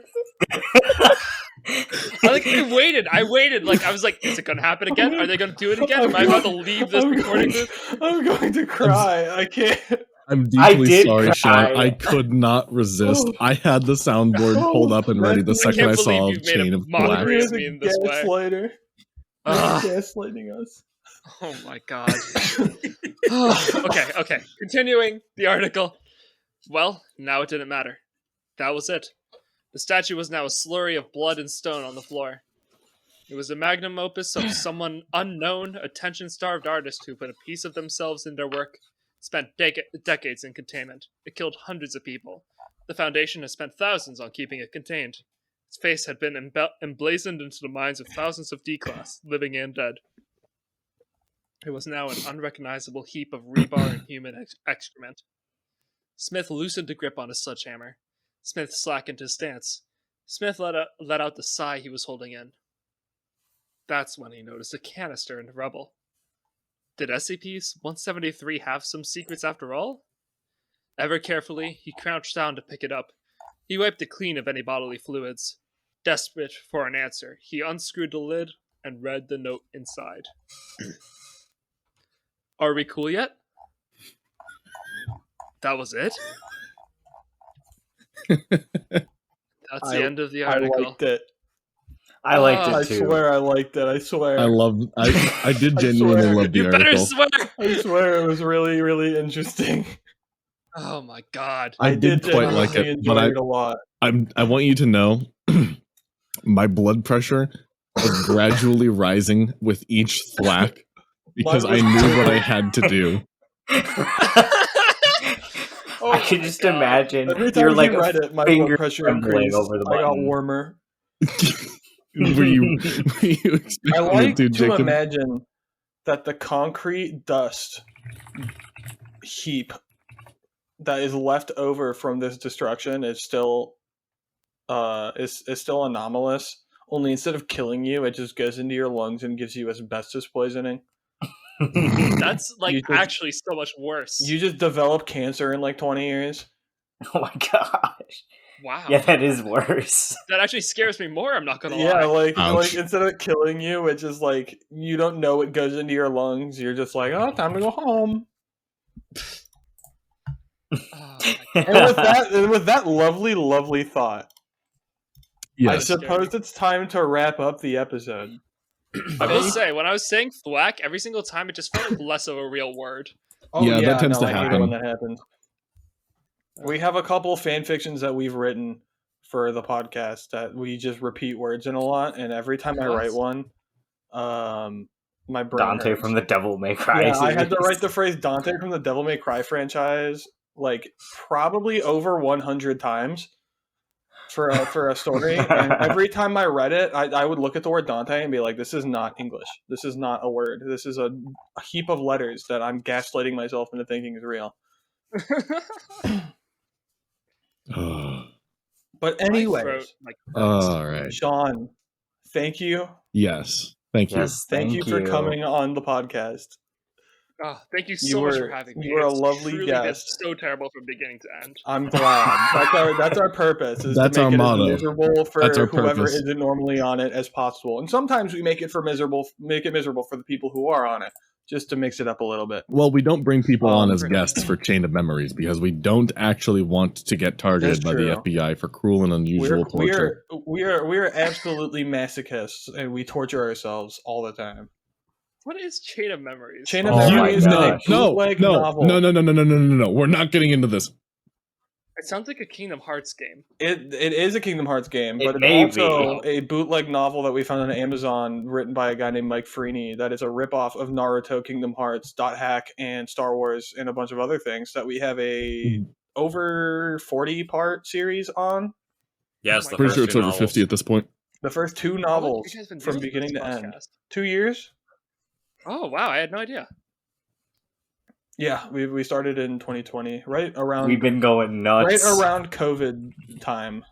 I waited. Like, I was like, is it going to happen again? Are they going to do it again? Am I about to leave this recording booth? I'm going to cry. I can't. I'm deeply sorry, cry. Shaun. I could not resist. I had the soundboard pulled up and ready the second I saw a chain of black. mockery of me in this way. Gaslighter. Gaslighting us. Oh my god. Okay. Continuing the article. Well, now it didn't matter. That was it. The statue was now a slurry of blood and stone on the floor. It was a magnum opus of someone unknown, attention-starved artist who put a piece of themselves in their work, spent decades in containment. It killed hundreds of people. The Foundation has spent thousands on keeping it contained. Its face had been emblazoned into the minds of thousands of D-Class, living and dead. It was now an unrecognizable heap of rebar and human excrement. Smith loosened the grip on his sledgehammer. Smith slackened his stance. Smith let out the sigh he was holding in. That's when he noticed a canister in the rubble. Did SCP-173 have some secrets after all? Ever carefully, he crouched down to pick it up. He wiped it clean of any bodily fluids. Desperate for an answer, he unscrewed the lid and read the note inside. Are we cool yet? That was it? That's the end of the article. I liked it. I liked it I too. swear I liked it. I swear. I did genuinely love the You better article. swear! I swear it was really, really interesting. Oh my god. I did quite like genuinely it, enjoy but it a lot. I want you to know my blood pressure was gradually rising with each thwack because I knew what I had to do. Oh I can just imagine Every time you're you like read it, my finger blood pressure trembling increased. over the I got button. warmer. were you I expecting like it to, to Jacob? imagine that the concrete dust heap that is left over from this destruction is still is still anomalous. Only instead of killing you, it just goes into your lungs and gives you asbestos poisoning. That's like You just- actually so much worse. You just develop cancer in like 20 years. Oh my gosh. Wow. Yeah, that is worse. That actually scares me more, I'm not gonna Yeah, lie. like Ouch. instead of it killing you, it's just like you don't know it goes into your lungs. You're just like, oh, time to go home. Oh, my And with that lovely, lovely thought, I Yes. suppose it's time to wrap up the episode. I will say, when I was saying thwack, every single time it just felt like less of a real word. Yeah, that tends to I hate it happen. when that happens. We have a couple fan fictions that we've written for the podcast that we just repeat words in a lot, and every time I write one, my brain Dante hurts. from the Devil May Cry Yeah, I had to series. write the phrase Dante from the Devil May Cry franchise like probably over 100 times. for a story, and every time I read it, I would look at the word Dante and be like, "This is not English. This is not a word. This is a heap of letters that I'm gaslighting myself into thinking is real." But anyways, all right. Shaun, thank you. Yes, thank you. Yes, Thank you for coming on the podcast. Oh, thank you so much for having me. You were a It's lovely truly guest. been so terrible from beginning to end. I'm glad. That's our purpose. Is That's to our make it motto. as miserable for That's our whoever purpose. isn't normally on it as possible. And sometimes we make it miserable for the people who are on it, just to mix it up a little bit. Well, we don't bring people on as pretty guests for Chain of Memories because we don't actually want to get targeted by the FBI for cruel and unusual torture. We are absolutely masochists, and we torture ourselves all the time. What is Chain of Memories? Chain of Oh my Memories is a gosh. bootleg novel. No. We're not getting into this. It sounds like a Kingdom Hearts game. It is a Kingdom Hearts game, but It may it's also be. a bootleg novel that we found on Amazon, written by a guy named Mike Freeney. That is a ripoff of Naruto, Kingdom Hearts, Dot Hack, and Star Wars, and a bunch of other things that we have a over 40-part series on. Yes, the Pretty first sure it's two over novels. 50 at this point. The first 2 How long novels have you guys been from doing beginning this to end. podcast? 2 years? Oh wow, I had no idea. Yeah, we started in 2020, right around We've been going nuts. right around COVID time.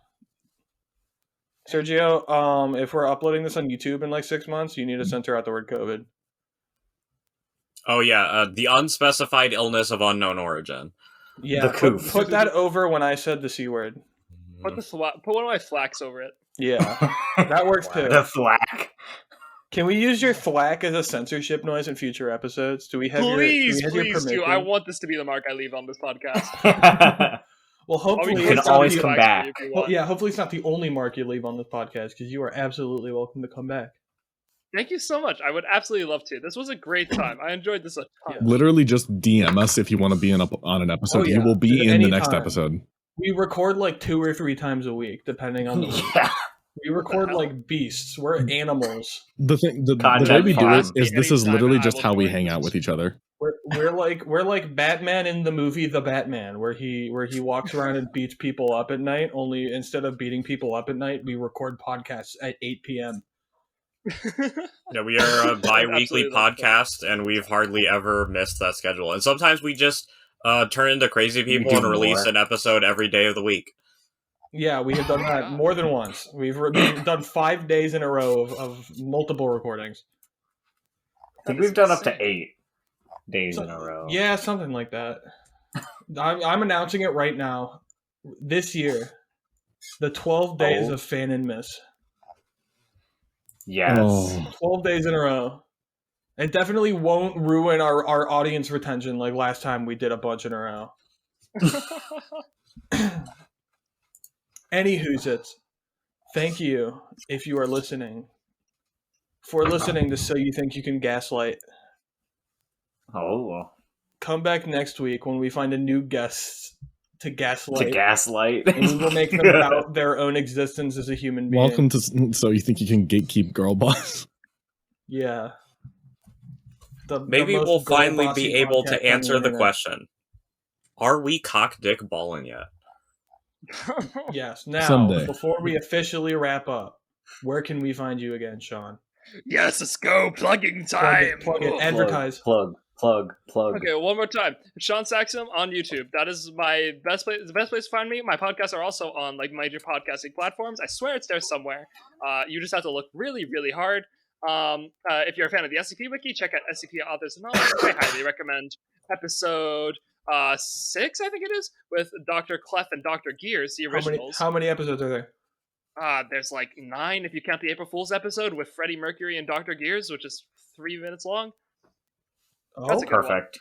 Sergio, if we're uploading this on YouTube in like 6 months, you need to center out the word COVID. Oh yeah, the unspecified illness of unknown origin. Yeah, The coof. put that over when I said the C word. Put one of my flax over it. Yeah, that works too. The flack. Can we use your thwack as a censorship noise in future episodes? Do we have Please your do. permission? I want this to be the mark I leave on this podcast. Well, hopefully You can it's not always the- come back. If you Well, want. yeah, hopefully it's not the only mark you leave on this podcast, because you are absolutely welcome to come back. Thank you so much. I would absolutely love to. This was a great time. I enjoyed this a ton. Literally just DM us if you want to be on an episode. Oh, yeah. You will be in the next Anytime. episode. We record like 2 or 3 times a week, depending on the week. Yeah. We record like beasts. We're animals. The way Content we do farm. it is this is Anytime literally I just will how we join hang this. out with each other. We're like Batman in the movie The Batman, where he walks around and beats people up at night. Only instead of beating people up at night, we record podcasts at 8 p.m. Yeah, we are a bi-weekly Absolutely love that. podcast, and we've hardly ever missed that schedule. And sometimes we just turn into crazy people do and release more. an episode every day of the week. Yeah, we have done that more than once. We've done 5 days in a row of multiple recordings. I think we've done up to 8 days in a row. Yeah, something like that. I'm announcing it right now. This year, the 12 days of Fan and Miss. Yes. Oh. 12 days in a row. It definitely won't ruin our audience retention like last time we did a bunch in a row. Anywho's it. Thank you, if you are listening, for listening to So You Think You Can Gaslight. Oh. Come back next week when we find a new guest to gaslight. To gaslight. And we will make them doubt their own existence as a human being. Welcome to So You Think You Can Gatekeep Girl Boss. Yeah. The Maybe most we'll finally girl-bossy be able podcast to on the answer the internet. question. Are we cock dick ballin' yet? Yes. Now, Someday. before we officially wrap up, where can we find you again, Shaun? Yes, let's go. Plugging Plug time. it, plug it, advertise. Plug. Okay, one more time. Shaun Saxum on YouTube. That is my best place. The best place to find me. My podcasts are also on like major podcasting platforms. I swear it's there somewhere. You just have to look really, really hard. If you're a fan of the SCP Wiki, check out SCP Authors Anomalous. I highly recommend episode 6, I think it is, with Dr. Clef and Dr. Gears, the originals. How many episodes are there? There's like 9 if you count the April Fool's episode with Freddie Mercury and Dr. Gears, which is 3 minutes long. Oh, That's a good one. Perfect.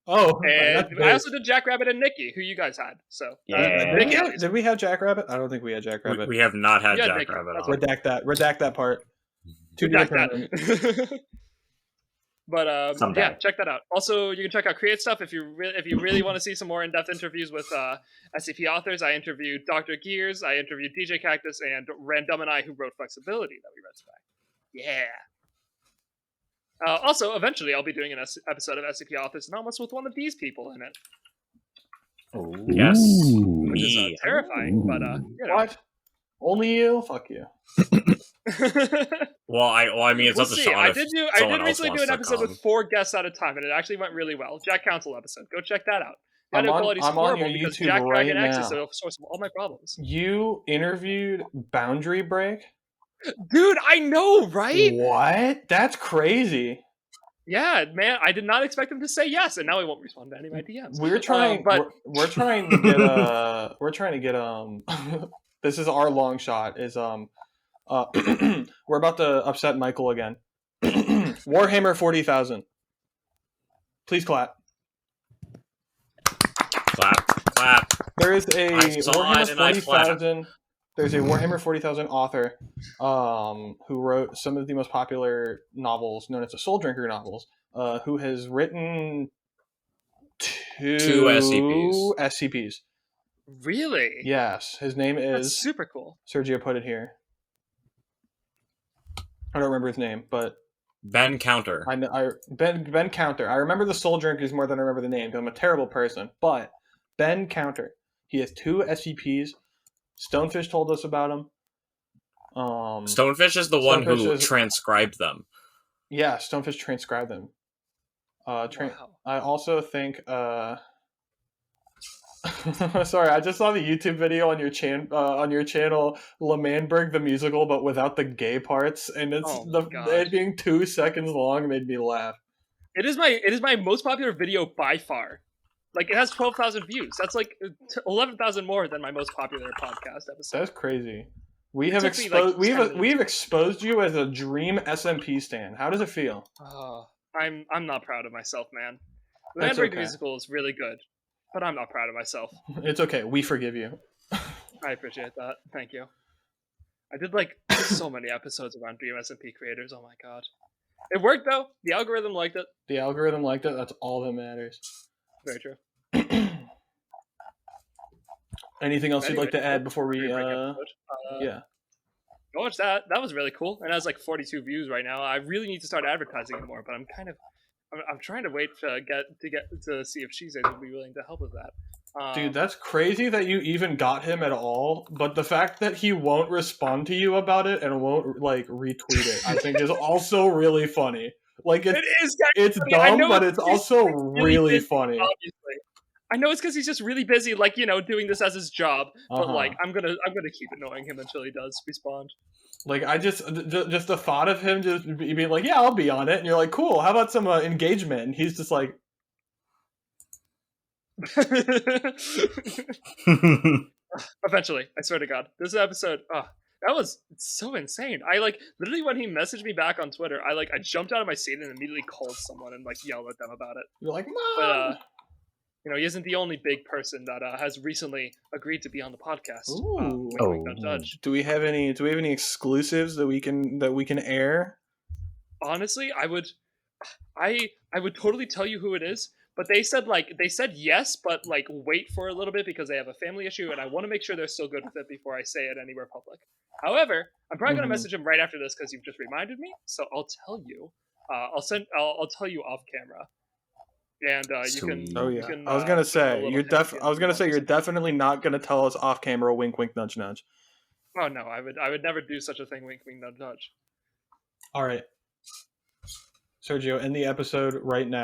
Oh, And that's I big. also did Jackrabbit and Nikki, who you guys had. So Yeah. Did we have Jackrabbit? I don't think we had Jackrabbit. We have not had Yeah, Jackrabbit that's on. Redact that part. To be Back determined. that. But Someday. yeah, check that out. Also, you can check out Create Stuff if you really want to see some more in-depth interviews with SCP authors. I interviewed Dr. Gears, I interviewed DJ Cactus, and Random and I, who wrote Flexibility that we read today. Yeah. Also, eventually, I'll be doing an episode of SCP Authors Anomalous with one of these people in it. Yes, Ooh. which is me. terrifying. But you know. What? Only you? Fuck you. Well, I mean, it's We'll up to see. Shaun I if did someone else recently do wants an to episode come. with 4 guests at a time, and it actually went really well. Jack Council episode. Go check that out. The I'm audio on- quality is I'm on horrible your because YouTube Jack right Dragon X is now. the source of all my problems. You interviewed Boundary Break? Dude, I know, right? What? That's crazy. Yeah, man, I did not expect him to say yes, and now he won't respond to any of my DMs. We're trying, but we're trying to get this is our long shot. Is we're about to upset Michael again. Warhammer 40,000. Please clap. Clap. There is a I saw it Warhammer and I clapped. 40,000. There's a Warhammer 40,000 author, who wrote some of the most popular novels known as the Soul Drinker novels. Who has written two SCPs. really, Yes, his name that's is super cool. Sergio. Put it here. I don't remember his name, but Ben Counter. Ben Counter. I remember the Soul Drinkers more than I remember the name. I'm a terrible person, but Ben Counter. He has 2 SCPs. Stonefish told us about him. Stonefish is the one who Stonefish is- transcribed them. Yeah, Stonefish transcribed them. Wow. I also think. Sorry, I just saw the YouTube video on your channel, Lemanberg the musical, but without the gay parts, and it being 2 seconds long made me laugh. It is my most popular video by far. Like, it has 12,000 views. That's like 11,000 more than my most popular podcast episode. That's crazy. We have took me, like, 10 minutes. we've exposed you as a dream SMP stan. How does it feel? I'm not proud of myself, man. The That's Manberg okay. musical is really good, but I'm not proud of myself. It's okay. We forgive you. I appreciate that. Thank you. I did like so many episodes around Dream SMP creators. Oh my god. It worked though. The algorithm liked it. The algorithm liked it. That's all that matters. Very true. Anything else you'd like to add before we? Yeah. Go watch that. That was really cool. And it has like 42 views right now. I really need to start advertising it more, but I'm trying to wait to get to see if Cheese would be willing to help with that. Dude, that's crazy that you even got him at all. But the fact that he won't respond to you about it and won't like retweet it, I think is also really funny. Like it's dumb, but it's also really funny. Obviously, I know it's because he's just really busy, like, you know, doing this as his job. But like, I'm gonna keep annoying him until he does respond. Like, I just the thought of him just being like, yeah, I'll be on it, and you're like, cool. How about some engagement? And he's just like, eventually, I swear to God, this episode. That was so insane. I like literally when he messaged me back on Twitter, I jumped out of my seat and immediately called someone and like yelled at them about it. You're like, Mom! But you know, he isn't the only big person that has recently agreed to be on the podcast. Ooh. Don't judge. Do we have any exclusives that we can air? Honestly, I would totally tell you who it is. But they said yes, but like wait for a little bit because they have a family issue, and I want to make sure they're still good with it before I say it anywhere public. However, I'm probably gonna message him right after this because you've just reminded me. So I'll tell you. I'll tell you off camera, and you can. Oh yeah. You can, I was gonna say you're you're definitely not gonna tell us off camera. Wink, wink, nudge, nudge. Oh no, I would never do such a thing. Wink, wink, nudge, nudge. All right, Sergio, end the episode right now.